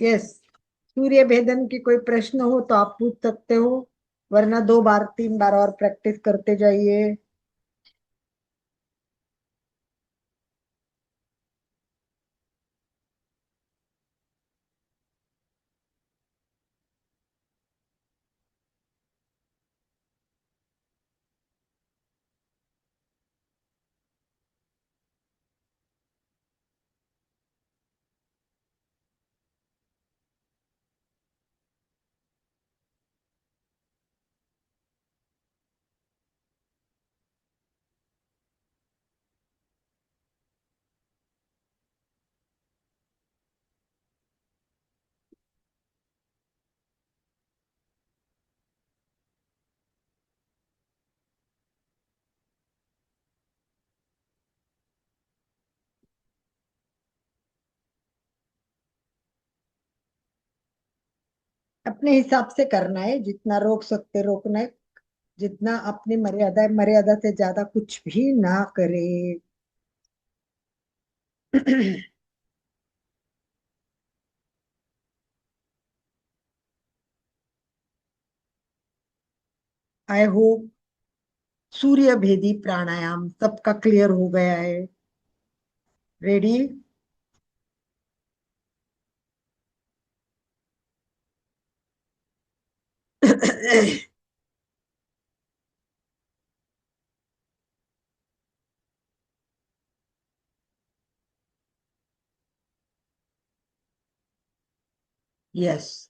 यस। सूर्य भेदन की कोई प्रश्न हो तो आप पूछ सकते हो, वरना दो बार तीन बार और प्रैक्टिस करते जाइए। अपने हिसाब से करना है, जितना रोक सकते रोकना है, जितना अपनी मर्यादा है, मर्यादा से ज्यादा कुछ भी ना करे। आई होप सूर्य भेदी प्राणायाम सबका क्लियर हो गया है। रेडी? यस।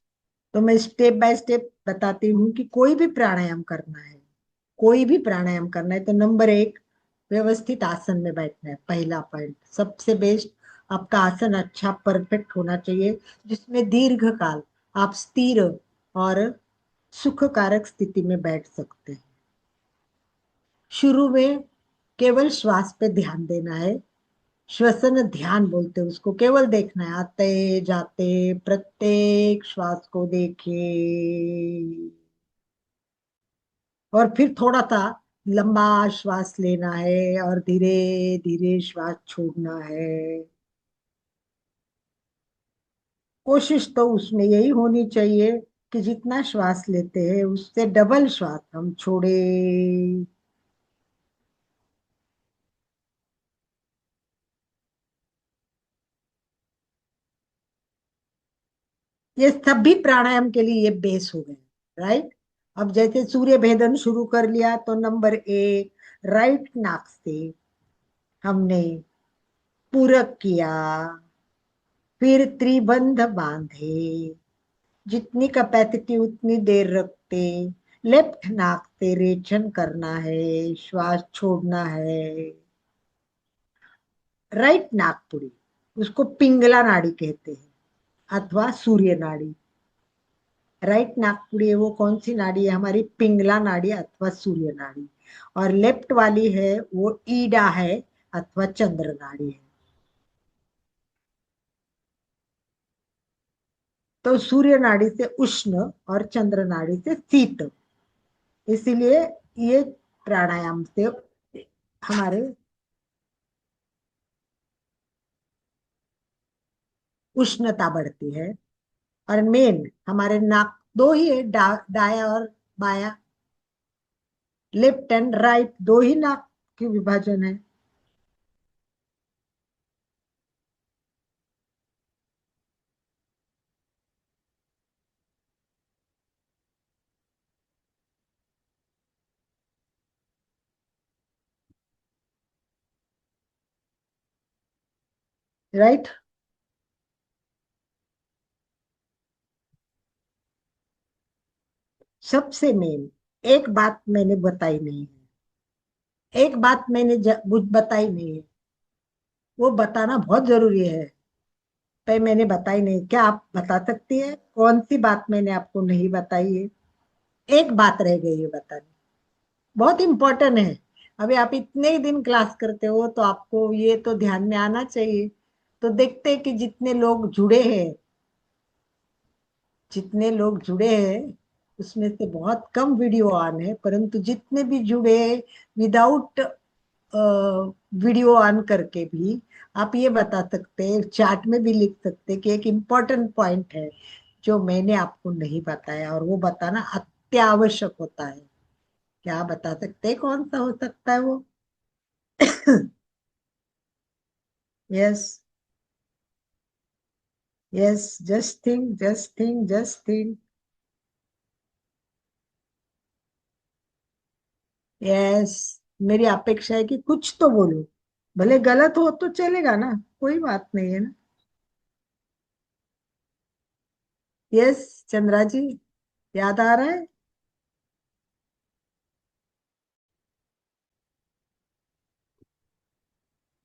तो मैं स्टेप बाय स्टेप बताती हूँ कि कोई भी प्राणायाम करना है, कोई भी प्राणायाम करना है तो नंबर एक, व्यवस्थित आसन में बैठना है। पहला पॉइंट सबसे बेस्ट, आपका आसन अच्छा परफेक्ट होना चाहिए, जिसमें दीर्घ काल आप स्थिर और सुखकारक स्थिति में बैठ सकते हैं। शुरू में केवल श्वास पे ध्यान देना है। श्वसन ध्यान बोलते हैं उसको। केवल देखना है, आते जाते प्रत्येक श्वास को देखिए। और फिर थोड़ा सा लंबा श्वास लेना है और धीरे धीरे श्वास छोड़ना है। कोशिश तो उसमें यही होनी चाहिए कि जितना श्वास लेते हैं उससे डबल श्वास हम छोड़े। ये सभी प्राणायाम के लिए ये बेस हो गए, राइट? अब जैसे सूर्य भेदन शुरू कर लिया तो नंबर एक, राइट नाक से हमने पूरक किया, फिर त्रिबंध बांधे, जितनी कैपेसिटी उतनी देर रखते। लेफ्ट नाक से रेचन करना है, श्वास छोड़ना है। राइट नाकपुरी, उसको पिंगला नाड़ी कहते हैं अथवा सूर्य नाड़ी। राइट नाकपुरी है वो कौन सी नाड़ी है? हमारी पिंगला नाड़ी अथवा सूर्य नाड़ी। और लेफ्ट वाली है वो ईडा है अथवा चंद्र नाड़ी है। तो सूर्य नाड़ी से उष्ण और चंद्र नाड़ी से शीत। इसीलिए ये प्राणायाम से हमारे उष्णता बढ़ती है। और मेन हमारे नाक दो ही है, दाया और बाया, लेफ्ट एंड राइट, दो ही नाक की विभाजन है। राइट? सबसे मेन एक बात मैंने बताई नहीं है, एक बात मैंने बताई नहीं है, वो बताना बहुत जरूरी है। पर मैंने बताई नहीं, क्या आप बता सकती है कौन सी बात मैंने आपको नहीं बताई है? एक बात रह गई है बतानी, बहुत इंपॉर्टेंट है। अभी आप इतने ही दिन क्लास करते हो तो आपको ये तो ध्यान में आना चाहिए। तो देखते हैं कि जितने लोग जुड़े हैं, जितने लोग जुड़े हैं उसमें से बहुत कम वीडियो ऑन है, परंतु जितने भी जुड़े विदाउट वीडियो ऑन करके भी आप ये बता सकते हैं, चैट में भी लिख सकते हैं कि एक इम्पोर्टेंट पॉइंट है जो मैंने आपको नहीं बताया, और वो बताना अत्यावश्यक होता है। क्या आप बता सकते हैं कौन सा हो सकता है वो? Yes, yes, just think, just think, just think. Yes, मेरी अपेक्षा है कि कुछ तो बोलो, भले गलत हो तो चलेगा ना, कोई बात नहीं है ना। यस, चंद्रा जी, याद आ रहा है?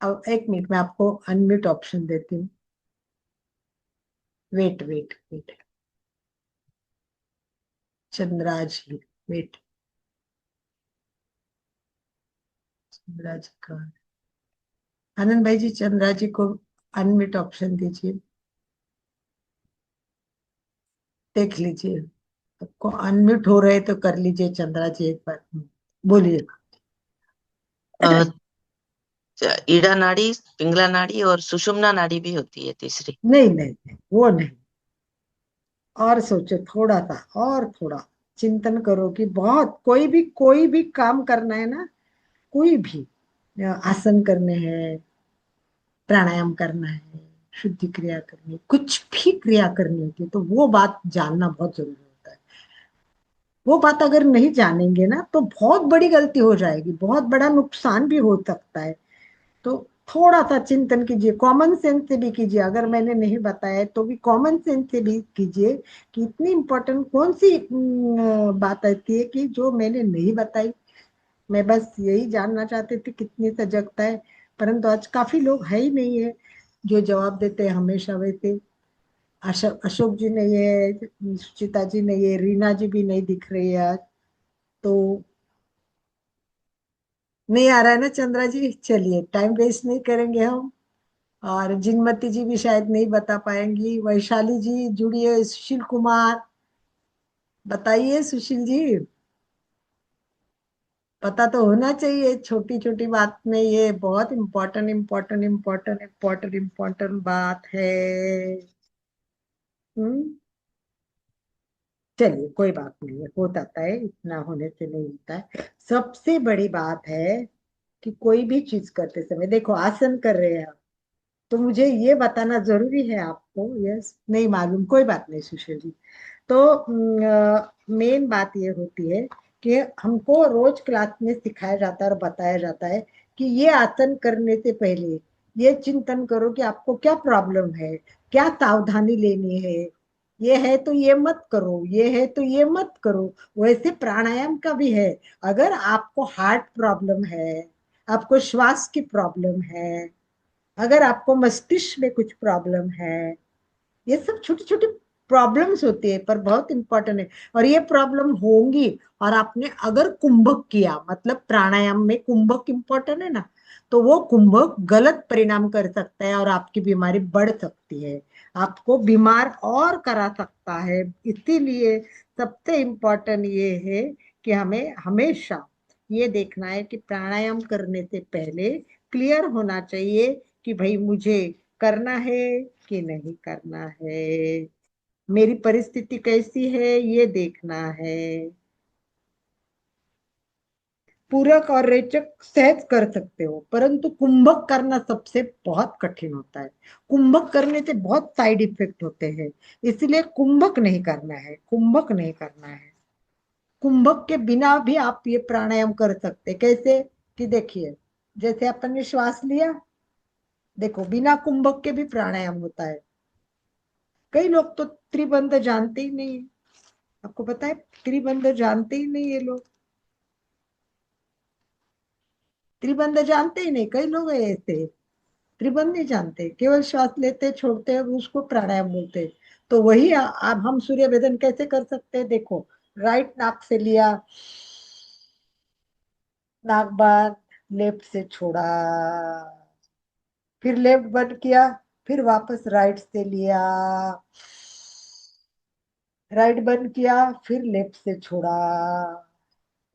अब एक मिनट में आपको अनम्यूट ऑप्शन देती हूँ। वेट वेट वेट, चंद्रा जी, वेट। चंद्रा जी का, आनंद भाई जी, चंद्रा जी को अनम्यूट ऑप्शन दीजिए। देख लीजिए, आपको अनम्यूट हो रहे तो कर लीजिए चंद्रा जी एक बार। बोलिए। अ, ईड़ा नाड़ी, पिंगला नाड़ी और सुषुम्ना नाड़ी भी होती है तीसरी। नहीं नहीं नहीं, वो नहीं। और सोचो थोड़ा सा, और थोड़ा चिंतन करो कि बहुत कोई भी काम करना है ना, कोई भी आसन करने हैं, प्राणायाम करना है, शुद्धि क्रिया करनी है, कुछ भी क्रिया करनी होती है, तो वो बात जानना बहुत जरूरी होता है। वो बात अगर नहीं जानेंगे ना तो बहुत बड़ी गलती हो जाएगी, बहुत बड़ा नुकसान भी हो सकता है। तो थोड़ा सा चिंतन कीजिए, कॉमन सेंस से भी कीजिए, अगर मैंने नहीं बताया तो भी कॉमन सेंस से भी कीजिए कि इतनी इम्पोर्टेंट कौन सी बात आती है कि जो मैंने नहीं बताई। मैं बस यही जानना चाहती थी कितनी सजगता है, परंतु आज काफी लोग है ही नहीं है जो जवाब देते हैं हमेशा वैसे। अशोक जी नहीं है, सुचिता जी नहीं है, रीना जी भी नहीं दिख रही है आज। तो नहीं आ रहा है ना चंद्रा जी, चलिए टाइम वेस्ट नहीं करेंगे हम। और जिनमती जी भी शायद नहीं बता पाएंगी। वैशाली जी जुड़िए, सुशील कुमार बताइए। सुशील जी पता तो होना चाहिए, छोटी छोटी बात में ये बहुत important important important important important बात है। हम्म। चलिए कोई बात नहीं है, हो जाता है, इतना होने से नहीं होता है। सबसे बड़ी बात है कि कोई भी चीज करते समय, देखो आसन कर रहे हैं आप, तो मुझे ये बताना जरूरी है आपको। यस, नहीं मालूम, कोई बात नहीं सुशील जी। तो मेन बात ये होती है कि हमको रोज क्लास में सिखाया जाता है और बताया जाता है कि ये आसन करने से पहले ये चिंतन करो कि आपको क्या प्रॉब्लम है, क्या सावधानी लेनी है। ये है तो ये मत करो, ये है तो ये मत करो। वैसे प्राणायाम का भी है। अगर आपको हार्ट प्रॉब्लम है, आपको श्वास की प्रॉब्लम है, अगर आपको मस्तिष्क में कुछ प्रॉब्लम है, ये सब छोटी छोटी प्रॉब्लम्स होती है पर बहुत इंपॉर्टेंट है। और ये प्रॉब्लम होंगी, और आपने अगर कुंभक किया, मतलब प्राणायाम में कुंभक इंपॉर्टेंट है ना, तो वो कुंभक गलत परिणाम कर सकता है और आपकी बीमारी बढ़ सकती है, आपको बीमार और करा सकता है। इसीलिए सबसे इम्पोर्टेंट ये है कि हमें हमेशा ये देखना है कि प्राणायाम करने से पहले क्लियर होना चाहिए कि भाई मुझे करना है कि नहीं करना है, मेरी परिस्थिति कैसी है ये देखना है। पूरक और रेचक सहज कर सकते हो, परंतु कुंभक करना सबसे बहुत कठिन होता है। कुंभक करने से बहुत साइड इफेक्ट होते हैं, इसलिए कुंभक नहीं करना है, कुंभक नहीं करना है। कुंभक के बिना भी आप ये प्राणायाम कर सकते, कैसे कि देखिए, जैसे अपन ने श्वास लिया, देखो बिना कुंभक के भी प्राणायाम होता है। कई लोग तो त्रिबंध जानते ही नहीं है, आपको पता है, त्रिबंध जानते ही नहीं ये लोग, त्रिबंध जानते ही नहीं, कई लोग हैं ऐसे त्रिबंध नहीं जानते, केवल श्वास लेते छोड़ते हैं, उसको प्राणायाम बोलते हैं। तो वही अब हम सूर्य भेदन कैसे कर सकते हैं, देखो, राइट नाक से लिया, नाक बंद, लेफ्ट से छोड़ा, फिर लेफ्ट बंद किया, फिर वापस राइट से लिया, राइट बंद किया, फिर लेफ्ट से छोड़ा।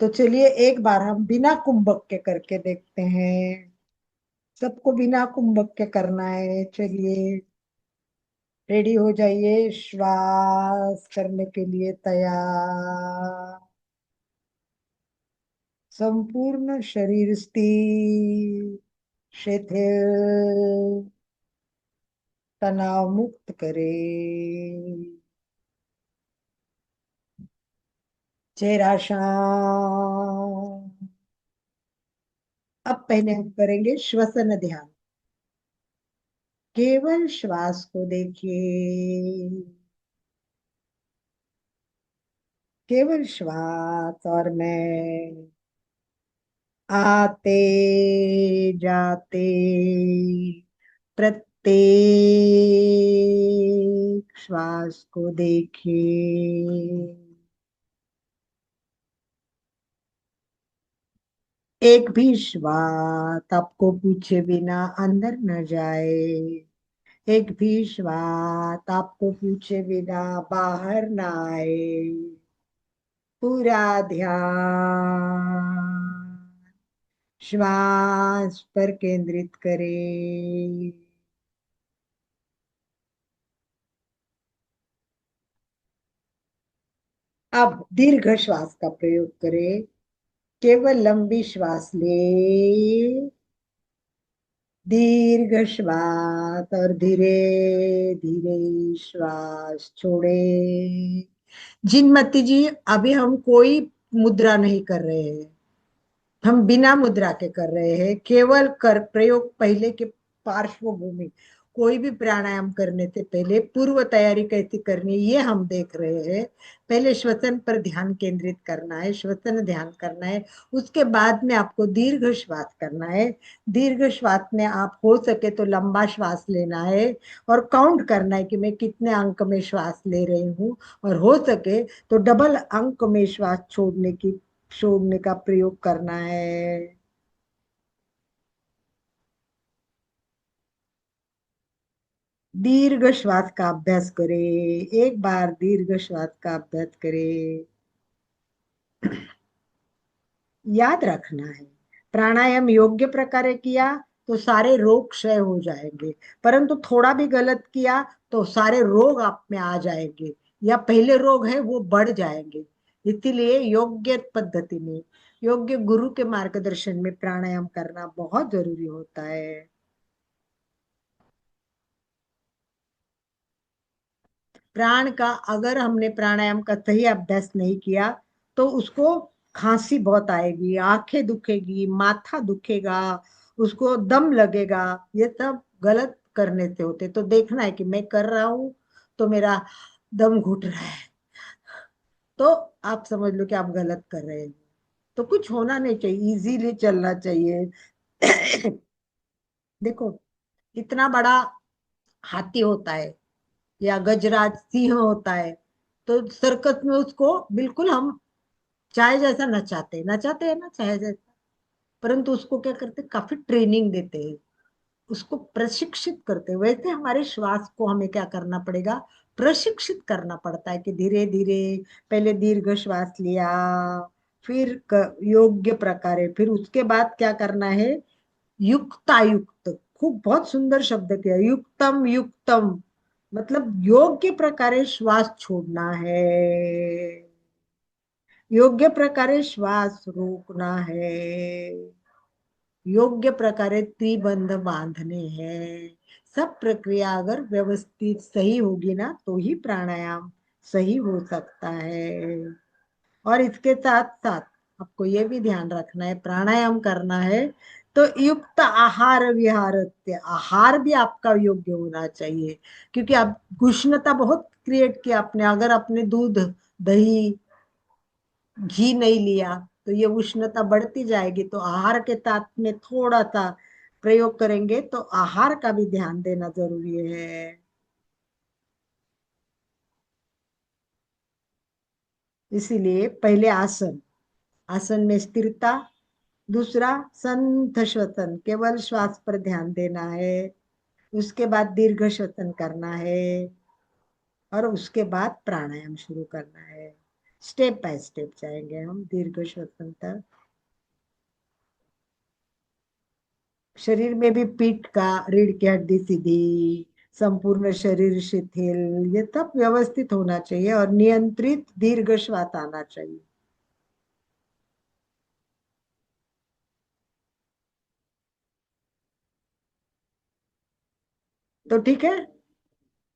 तो चलिए एक बार हम बिना कुंभक के करके देखते हैं। सबको बिना कुंभक के करना है, चलिए रेडी हो जाइए, श्वास करने के लिए तैयार। संपूर्ण शरीर स्थिर, शिथिल, तनाव मुक्त करें, चेहरा शांत। अब पहले हम करेंगे श्वसन ध्यान, केवल श्वास को देखिए, केवल श्वास। और मैं आते जाते प्रत्येक श्वास को देखिए, एक भी श्वास आपको पूछे बिना अंदर न जाए, एक भी श्वास आपको पूछे बिना बाहर ना आए। पूरा ध्यान श्वास पर केंद्रित करें। अब दीर्घ श्वास का प्रयोग करें। केवल लंबी श्वास ले, दीर्घ श्वास और धीरे धीरे श्वास छोड़े। जिनमती जी, अभी हम कोई मुद्रा नहीं कर रहे हैं, हम बिना मुद्रा के कर रहे हैं। केवल कर प्रयोग पहले के पार्श्वभूमि, कोई भी प्राणायाम करने से पहले पूर्व तैयारी कैसी करनी ये हम देख रहे हैं। पहले श्वसन पर ध्यान केंद्रित करना है, श्वसन ध्यान करना है। उसके बाद में आपको दीर्घ श्वास करना है। दीर्घ श्वास में आप हो सके तो लंबा श्वास लेना है और काउंट करना है कि मैं कितने अंक में श्वास ले रही हूँ, और हो सके तो डबल अंक में श्वास छोड़ने का प्रयोग करना है। दीर्घ श्वास का अभ्यास करें। एक बार दीर्घ श्वास का अभ्यास करें। याद रखना है, प्राणायाम योग्य प्रकारे किया तो सारे रोग क्षय हो जाएंगे, परंतु थोड़ा भी गलत किया तो सारे रोग आप में आ जाएंगे, या पहले रोग है वो बढ़ जाएंगे। इसीलिए योग्य पद्धति में, योग्य गुरु के मार्गदर्शन में प्राणायाम करना बहुत जरूरी होता है। प्राण का अगर हमने प्राणायाम का सही अभ्यास नहीं किया तो उसको खांसी बहुत आएगी, आंखें दुखेगी, माथा दुखेगा, उसको दम लगेगा। ये सब गलत करने से होते। तो देखना है कि मैं कर रहा हूं तो मेरा दम घुट रहा है, तो आप समझ लो कि आप गलत कर रहे हैं। तो कुछ होना नहीं चाहिए, इजीली चलना चाहिए। देखो, इतना बड़ा हाथी होता है या गजराज सिंह होता है, तो सर्कस में उसको बिल्कुल हम चाहे जैसा नचाते हैं ना, चाहे जैसा, परंतु उसको क्या करते, काफी ट्रेनिंग देते हैं, उसको प्रशिक्षित करते हैं। वैसे हमारे श्वास को हमें क्या करना पड़ेगा, प्रशिक्षित करना पड़ता है कि धीरे धीरे पहले दीर्घ श्वास लिया, फिर योग्य प्रकारे, फिर उसके बाद क्या करना है, युक्तायुक्त। खूब बहुत सुंदर शब्द किया, युक्तम युक्तम, मतलब योग्य प्रकारे श्वास छोड़ना है, योग्य प्रकारे श्वास रोकना है, योग्य प्रकारे त्रिबंध बांधने हैं। सब प्रक्रिया अगर व्यवस्थित सही होगी ना तो ही प्राणायाम सही हो सकता है। और इसके साथ साथ आपको ये भी ध्यान रखना है, प्राणायाम करना है तो युक्त आहार विहार, आहार भी आपका योग्य होना चाहिए। क्योंकि आप उष्णता बहुत क्रिएट किया आपने, अगर आपने दूध, दही, घी नहीं लिया तो ये उष्णता बढ़ती जाएगी। तो आहार के साथ में थोड़ा सा प्रयोग करेंगे तो आहार का भी ध्यान देना जरूरी है। इसीलिए पहले आसन, आसन में स्थिरता, दूसरा संथ श्वसन, केवल श्वास पर ध्यान देना है, उसके बाद दीर्घ श्वसन करना है, और उसके बाद प्राणायाम शुरू करना है। स्टेप बाय स्टेप जाएंगे हम दीर्घ श्वसन तक। शरीर में भी पीठ का, रीढ़ की हड्डी सीधी, संपूर्ण शरीर शिथिल, ये सब व्यवस्थित होना चाहिए और नियंत्रित दीर्घ श्वास आना चाहिए। तो ठीक है,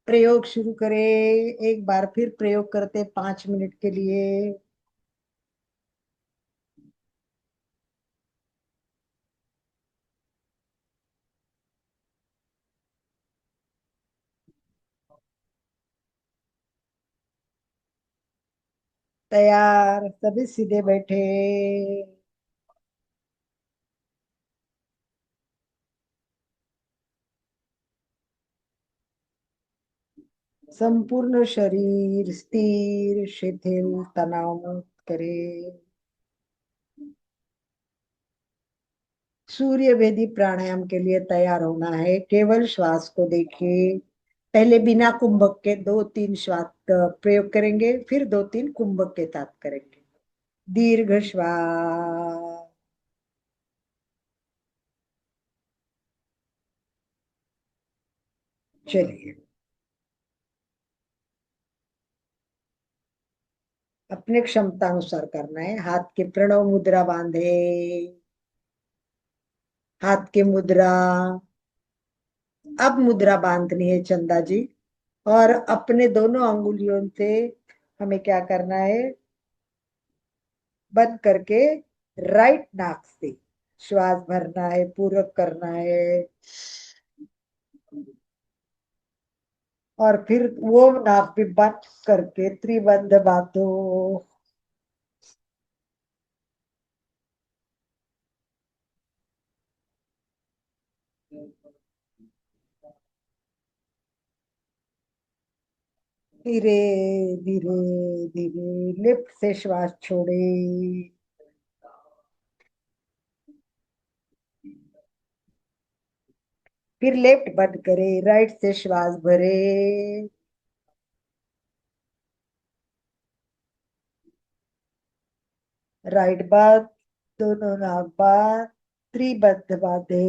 प्रयोग शुरू करें। एक बार फिर प्रयोग करते 5 मिनट के लिए। तैयार, सभी सीधे बैठे। संपूर्ण शरीर स्थिर शिथिल तनाव मुक्त करे। सूर्य भेदी प्राणायाम के लिए तैयार होना है। केवल श्वास को देखिए। पहले बिना कुंभक के 2-3 श्वास प्रयोग करेंगे, फिर 2-3 कुंभक के साथ करेंगे। दीर्घ श्वास। चलिए, अपने क्षमता अनुसार करना है। हाथ के प्रणव मुद्रा बांधे, हाथ की मुद्रा। अब मुद्रा बांधनी है चंदा जी, और अपने दोनों अंगुलियों से हमें क्या करना है, बंद करके राइट नाक से श्वास भरना है, पूरक करना है, और फिर वो नाक भी बंद करके त्रिबंध बांधो। धीरे धीरे धीरे लिफ्ट से श्वास छोड़े, फिर लेफ्ट बंद करे, राइट से श्वास भरे, राइट बंद, दोनों नाक बंद, त्रिबंध बांधे।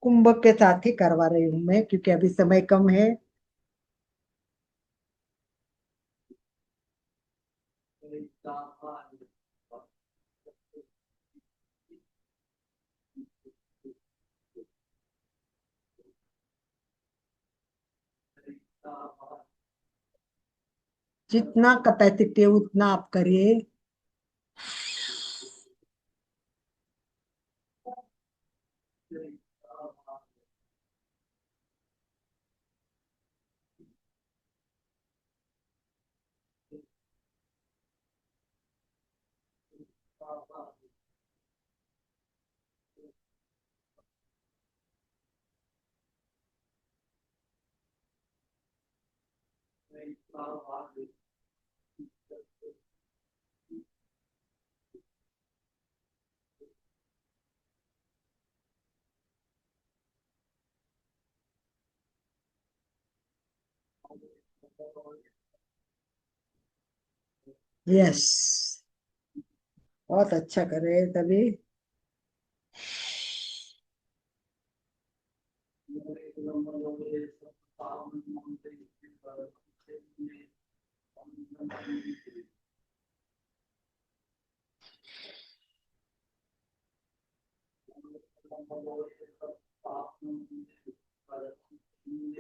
कुंभक के साथ ही करवा रही हूं मैं, क्योंकि अभी समय कम है। जितना कैपेसिटी है उतना आप करिए। यस, बहुत अच्छा कर रहे हैं तभी।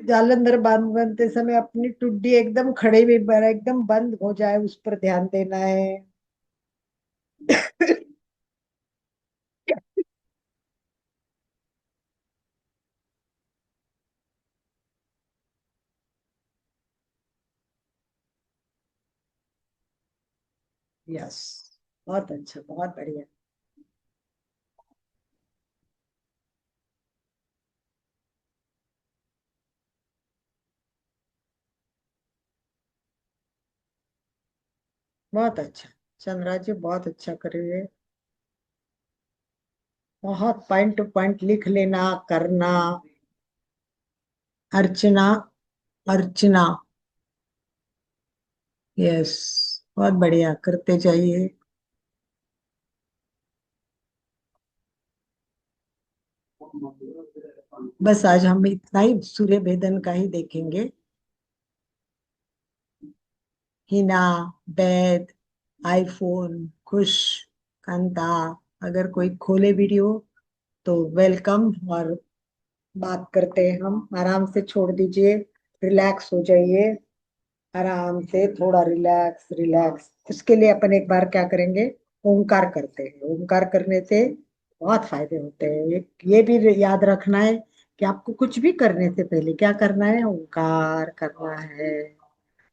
जालंधर बांधते समय अपनी टुड्डी एकदम खड़े भी एकदम बंद हो जाए, उस पर ध्यान देना है। यस, बहुत अच्छा, बहुत बढ़िया। बहुत अच्छा, चंद्रा जी बहुत अच्छा कर रही है। बहुत पॉइंट टू पॉइंट लिख लेना, करना। अर्चना, अर्चना। यस, बहुत बढ़िया, करते जाइए। बस आज हम इतना ही सूर्य भेदन का ही देखेंगे। हिना, बैद, आईफोन, खुश, कांता, अगर कोई खोले वीडियो तो वेलकम, और बात करते हैं हम। आराम से छोड़ दीजिए, रिलैक्स हो जाइए। आराम से थोड़ा रिलैक्स रिलैक्स। उसके लिए अपन एक बार क्या करेंगे, ओंकार करते हैं। ओंकार करने से बहुत फायदे होते हैं। ये भी याद रखना है कि आपको कुछ भी करने से पहले क्या करना है, ओंकार करना है।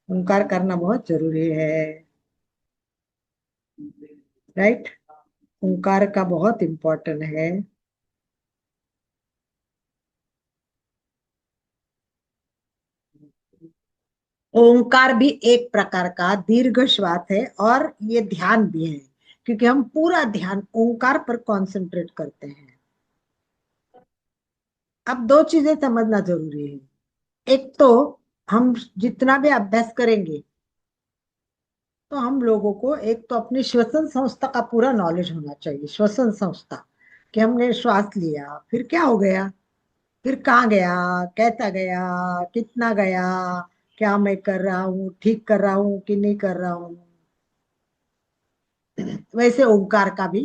ओंकार करना बहुत जरूरी है, राइट। ओंकार का बहुत इम्पोर्टेंट है। ओंकार भी एक प्रकार का दीर्घ श्वास है, और ये ध्यान भी है, क्योंकि हम पूरा ध्यान ओंकार पर कंसंट्रेट करते हैं। अब दो चीजें समझना जरूरी है। एक तो हम जितना भी अभ्यास करेंगे तो हम लोगों को एक तो अपनी श्वसन संस्था का पूरा नॉलेज होना चाहिए। श्वसन संस्था कि हमने श्वास लिया, फिर क्या हो गया, फिर कहाँ गया, कैसा गया, कितना गया, क्या मैं कर रहा हूँ, ठीक कर रहा हूँ कि नहीं कर रहा हूँ। वैसे ओंकार का भी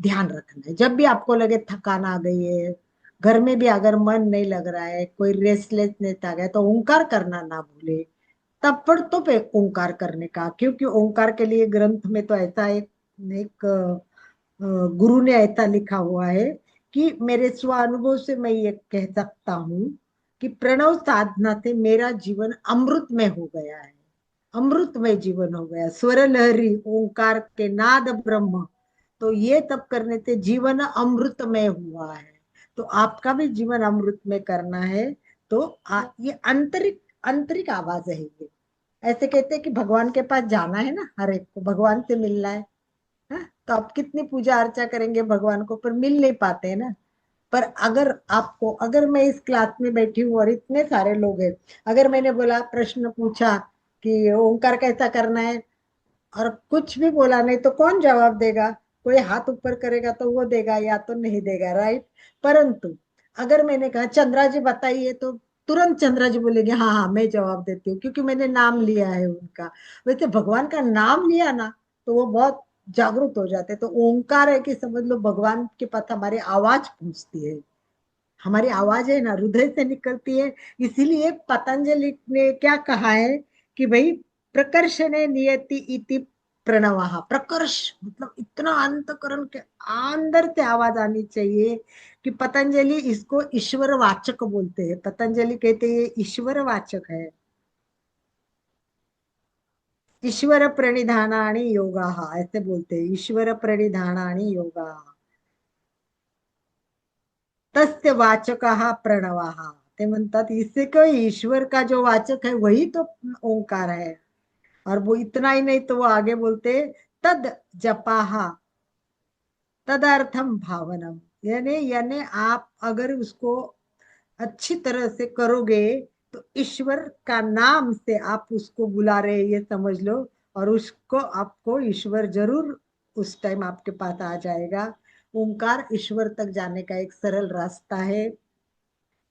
ध्यान रखना है। जब भी आपको लगे थकान आ गई है, घर में भी अगर मन नहीं लग रहा है, कोई रेस्टलेसनेस आ गया, तो ओंकार करना ना भूले। तब पर तो पे ओंकार करने का, क्योंकि ओंकार के लिए ग्रंथ में तो ऐसा एक गुरु ने ऐसा लिखा हुआ है कि मेरे स्वानुभव से मैं ये कह सकता हूँ कि प्रणव साधना से मेरा जीवन अमृतमय हो गया है। अमृतमय जीवन हो गया, स्वर लहरी ओंकार के नाद ब्रह्म। तो ये तब करने से जीवन अमृतमय हुआ है। तो आपका भी जीवन अमृतमय करना है। तो ये आंतरिक आंतरिक आवाज है ये। ऐसे कहते हैं कि भगवान के पास जाना है ना, हर एक को भगवान से मिलना है। हाँ? तो आप कितनी पूजा अर्चा करेंगे भगवान को, पर मिल नहीं पाते हैं ना। पर अगर आपको, अगर मैं इस क्लास में बैठी हूँ और इतने सारे लोग हैं, अगर मैंने बोला, प्रश्न पूछा कि ओंकार कैसा करना है, और कुछ भी बोला नहीं, तो कौन जवाब देगा? कोई हाथ ऊपर करेगा तो वो देगा, या तो नहीं देगा, राइट। परंतु अगर मैंने कहा चंद्रा जी बताइए, तो तुरंत चंद्रा जी बोलेंगे हाँ हाँ मैं जवाब देती हूँ, क्योंकि मैंने नाम लिया है उनका। वैसे भगवान का नाम लिया ना तो वो बहुत जागरूक हो जाते। तो ओंकार है कि समझ लो भगवान के पास हमारी आवाज पहुंचती है। हमारी आवाज है ना हृदय से निकलती है। इसीलिए पतंजलि ने क्या कहा है कि भाई प्रकर्षणे नियति इति प्रणवः। प्रकर्ष मतलब इतना अंतकरण के अंदर से आवाज आनी चाहिए कि पतंजलि इसको ईश्वर वाचक बोलते हैं। पतंजलि कहते हैं ये ईश्वर वाचक है। ईश्वर प्रणिधानानि योगा, ऐसे बोलते हैं, ईश्वर प्रणिधानानि योगा तस्य वाचकः प्रणवः। ते म्हणतात इससे कोई ईश्वर का जो वाचक है वही तो ओंकार है। और वो इतना ही नहीं, तो वो आगे बोलते तद जपाहा तदर्थम भावनम। यानी यानी आप अगर उसको अच्छी तरह से करोगे तो ईश्वर का नाम से आप उसको बुला रहे ये समझ लो। और उसको आपको ईश्वर जरूर उस टाइम आपके पास आ जाएगा। ओंकार ईश्वर तक जाने का एक सरल रास्ता है।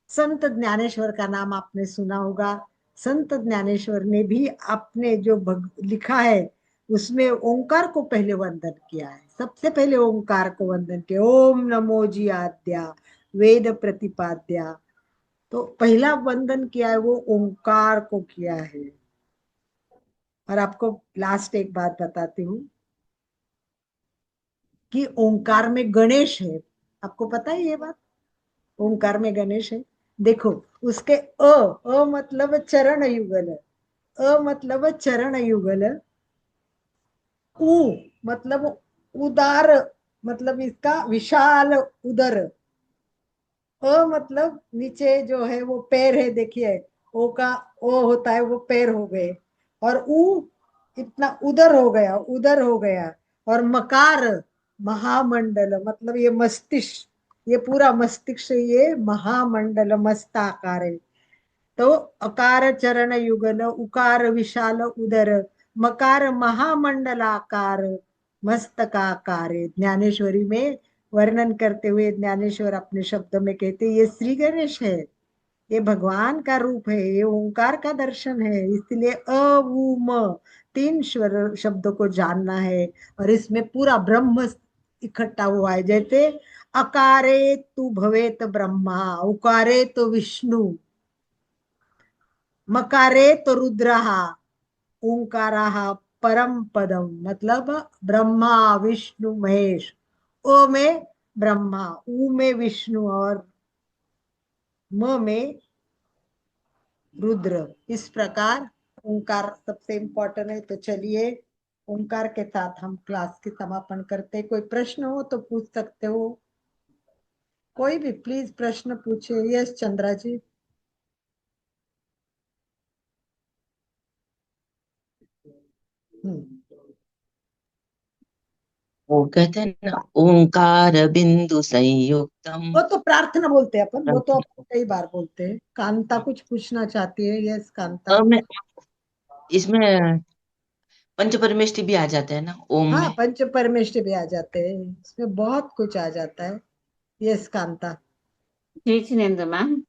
संत ज्ञानेश्वर का नाम आपने सुना होगा। संत ज्ञानेश्वर ने भी अपने जो लिखा है उसमें ओंकार को पहले वंदन किया है। सबसे पहले ओंकार को वंदन किया, ओम नमो जी आद्या वेद प्रतिपाद्या। तो पहला वंदन किया है वो ओंकार को किया है। और आपको लास्ट एक बात बताती हूँ कि ओंकार में गणेश है। आपको पता है ये बात? ओंकार में गणेश है। देखो उसके अ मतलब चरण युगल, अ मतलब चरण युगल, उ मतलब उदार, मतलब इसका विशाल उदर। अ मतलब नीचे जो है वो पैर है, देखिए ओ का ओ होता है वो पैर हो गए। और उ इतना उदर हो गया, उदर हो गया। और मकार महामंडल, मतलब ये मस्तिष्क, ये पूरा मस्तिष्क, ये महामंडल मस्ताकार है। तो अकार चरण युगल, उकार विशाल उदर, मकार महामंडलाकार, मस्तकाकार। ज्ञानेश्वरी में वर्णन करते हुए ज्ञानेश्वर अपने शब्द में कहते ये श्री गणेश है, ये भगवान का रूप है, ये ओंकार का दर्शन है। इसलिए अ उ म तीन स्वर शब्द को जानना है। और इसमें पूरा ब्रह्म इकट्ठा हुआ है। जैसे अकारे तु भवेत ब्रह्मा, उकारे तो विष्णु, मकारे तो रुद्रः, ओंकाराः परम पदम, मतलब ब्रह्मा विष्णु महेश। ओ में ब्रह्मा, उ में विष्णु, और म में रुद्र। इस प्रकार ओंकार सबसे इंपॉर्टेंट है। तो चलिए ओंकार के साथ हम क्लास की समापन करते। कोई प्रश्न हो तो पूछ सकते हो, कोई भी प्लीज प्रश्न पूछे। यस चंद्रा जी। हम्म। वो कहते हैं ना, ओंकार बिंदु संयुक्तम। वो तो प्रार्थना बोलते हैं अपन, वो तो अपन कई बार बोलते हैं। कांता कुछ पूछना चाहती है। यस कांता। और मैं इसमें पंच परमेष्टि भी आ जाते हैं ना ओम हाँ में। पंच परमेष्टि भी आ जाते हैं, इसमें बहुत कुछ आ जाता है। यस कांता। जी जिनेन्द्र मैम,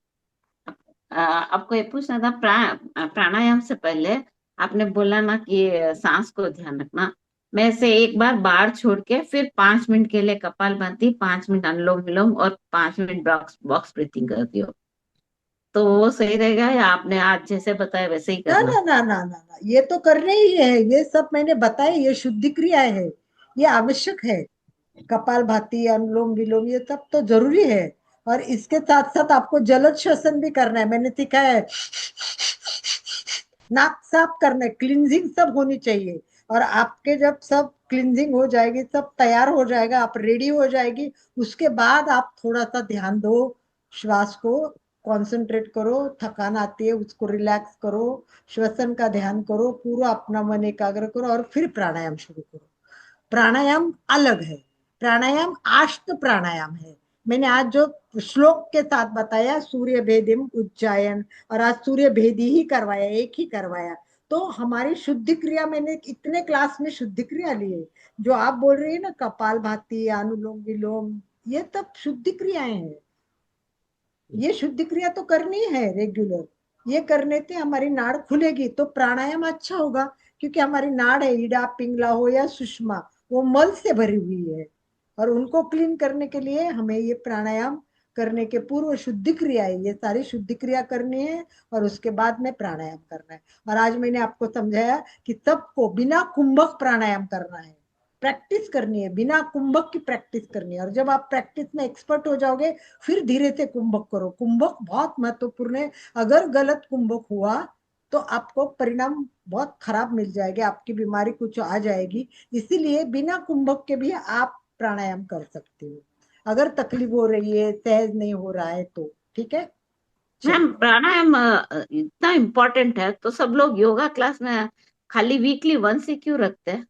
आपको ये पूछना था, प्राणायाम से पहले आपने बोला ना कि सांस को ध्यान रखना। मैं से एक बार बाढ़ छोड़ के फिर 5 मिनट के लिए कपालभाति, 5 मिनट अनुलोम विलोम और 5 मिनट बॉक्स बॉक्स ब्रीथिंग करती हो, तो वो सही रहेगा या आपने आज जैसे बताया वैसे ही ना करना? ना ना ना ना ना, ये तो करने ही है। ये सब मैंने बताया, ये शुद्धि क्रियाएं है, ये आवश्यक है। कपाल भाती, अनुलोम विलोम, ये सब तो जरूरी है। और इसके साथ साथ आपको जलद श्वसन भी करना है, मैंने सीखा है। नाक साफ करना है, क्लींजिंग सब होनी चाहिए। और आपके जब सब क्लींजिंग हो जाएगी, सब तैयार हो जाएगा, आप रेडी हो जाएगी, उसके बाद आप थोड़ा सा ध्यान दो, श्वास को कंसंट्रेट करो। थकान आती है उसको रिलैक्स करो, श्वसन का ध्यान करो, पूरा अपना मन एकाग्र करो और फिर प्राणायाम शुरू करो। प्राणायाम अलग है। प्राणायाम आष्ट प्राणायाम है। मैंने आज जो श्लोक के साथ बताया, सूर्य भेदिम उज्जायन, और आज सूर्य भेदी ही करवाया, एक ही करवाया। तो हमारी शुद्धि क्रिया, मैंने इतने क्लास में शुद्धि क्रिया लिए। जो आप बोल रही है ना, कपाल भाती, अनुलोम विलोम, ये तब शुद्धि क्रियाएं हैं। ये शुद्धि क्रिया तो करनी है रेगुलर। ये करने से हमारी नाड़ खुलेगी तो प्राणायाम अच्छा होगा। क्योंकि हमारी नाड़ है, ईडा पिंगला हो या सुषमा, वो मल से भरी हुई है। और उनको क्लीन करने के लिए हमें ये प्राणायाम करने के पूर्व शुद्धि क्रिया है, ये सारी शुद्धि क्रिया करनी है। और उसके बाद में प्राणायाम करना है। और आज मैंने आपको समझाया कि सबको बिना कुंभक प्राणायाम करना है। प्रैक्टिस करनी है, बिना कुंभक की प्रैक्टिस करनी है। और जब आप प्रैक्टिस में एक्सपर्ट हो जाओगे, फिर धीरे से कुंभक करो। कुंभक बहुत महत्वपूर्ण है। अगर गलत कुंभक हुआ तो आपको परिणाम बहुत खराब मिल जाएगा, आपकी बीमारी कुछ आ जाएगी। इसीलिए बिना कुंभक के भी आप प्राणायाम कर सकते हो, अगर तकलीफ हो रही है, सहज नहीं हो रहा है तो। ठीक है। मैम चलिए। प्राणायाम इतना इम्पोर्टेंट है तो सब लोग योगा क्लास में खाली वीकली वंस ही क्यों रखते हैं?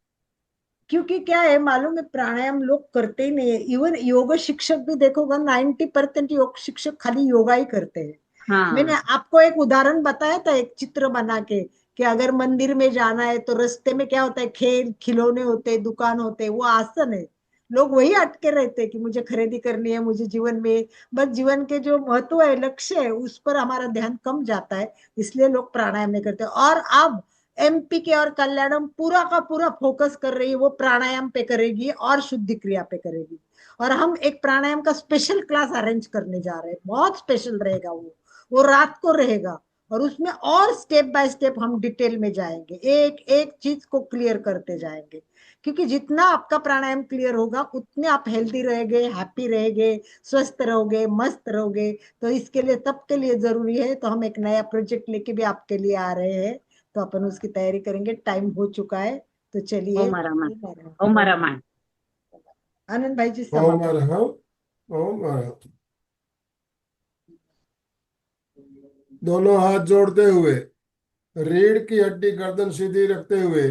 क्योंकि क्या है मालूम है, प्राणायाम लोग करते ही नहीं है। इवन योग शिक्षक भी देखोगा, 90% योग शिक्षक खाली योगा ही करते हैं। मैंने हाँ। आपको एक उदाहरण बताया था, एक चित्र बना के, कि अगर मंदिर में जाना है तो रास्ते में क्या होता है, खेल खिलौने होते हैं, दुकान होते हैं, वो आसन है। लोग वही अटके रहते हैं कि मुझे खरीदी करनी है, मुझे जीवन में, बस जीवन के जो महत्व है, लक्ष्य है, उस पर हमारा ध्यान कम जाता है। इसलिए लोग प्राणायाम नहीं करते। और अब एमपी के और कल्याणम पूरा का पूरा फोकस कर रही है, वो प्राणायाम पे करेगी और शुद्धि क्रिया पे करेगी। और हम एक प्राणायाम का स्पेशल क्लास अरेंज करने जा रहे हैं, बहुत स्पेशल रहेगा वो रात को रहेगा। और उसमें और स्टेप बाय स्टेप हम डिटेल में जाएंगे, एक एक चीज को क्लियर करते जाएंगे। क्योंकि जितना आपका प्राणायाम क्लियर होगा, उतने आप हेल्दी रहेंगे, हैप्पी रहेंगे, स्वस्थ रहोगे, मस्त रहोगे। तो इसके लिए, सबके लिए जरूरी है। तो हम एक नया प्रोजेक्ट लेके भी आपके लिए आ रहे हैं, तो अपन उसकी तैयारी करेंगे। टाइम हो चुका है, तो चलिए। ओम रामायण, ओम रामायण। आनंद भाई जी ओम समाप्त। अरहम ओम अरहम। दोनों हाथ जोड़ते हुए, रीढ़ की हड्डी गर्दन सीधी रखते हुए,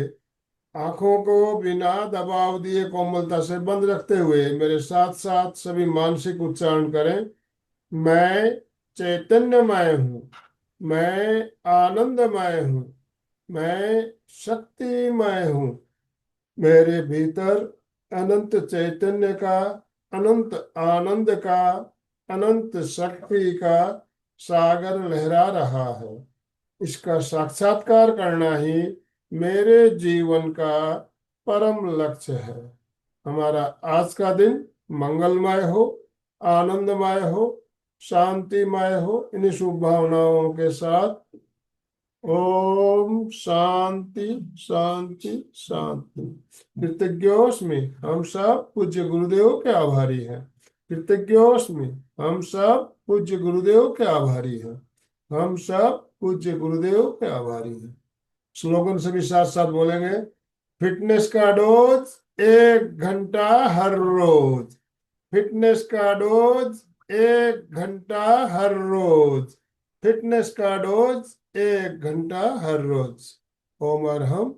आंखों को बिना दबाव दिए कोमलता से बंद रखते हुए मेरे साथ साथ सभी मानसिक उच्चारण करें। मैं चैतन्यमय हूँ, मैं आनंदमय हूँ, मैं शक्तिमय हूँ। मेरे भीतर अनंत चैतन्य का, अनंत आनंद का, अनंत शक्ति का सागर लहरा रहा है। इसका साक्षात्कार करना ही मेरे जीवन का परम लक्ष्य है। हमारा आज का दिन मंगलमय हो, आनंदमय हो, शांतिमय हो। इन्हीं शुभ भावनाओं के साथ ओम शांति शांति शांति। कृतज्ञोस्मि, हम सब पूज्य गुरुदेव के आभारी हैं। कृतज्ञोस्मि, हम सब पूज्य गुरुदेव के आभारी हैं। हम सब पूज्य गुरुदेव के आभारी हैं। स्लोगन सभी साथ साथ बोलेंगे। फिटनेस का डोज 1 घंटा हर रोज। फिटनेस का डोज 1 घंटा हर रोज। फिटनेस का डोज 1 घंटा हर रोज। ओम अरहम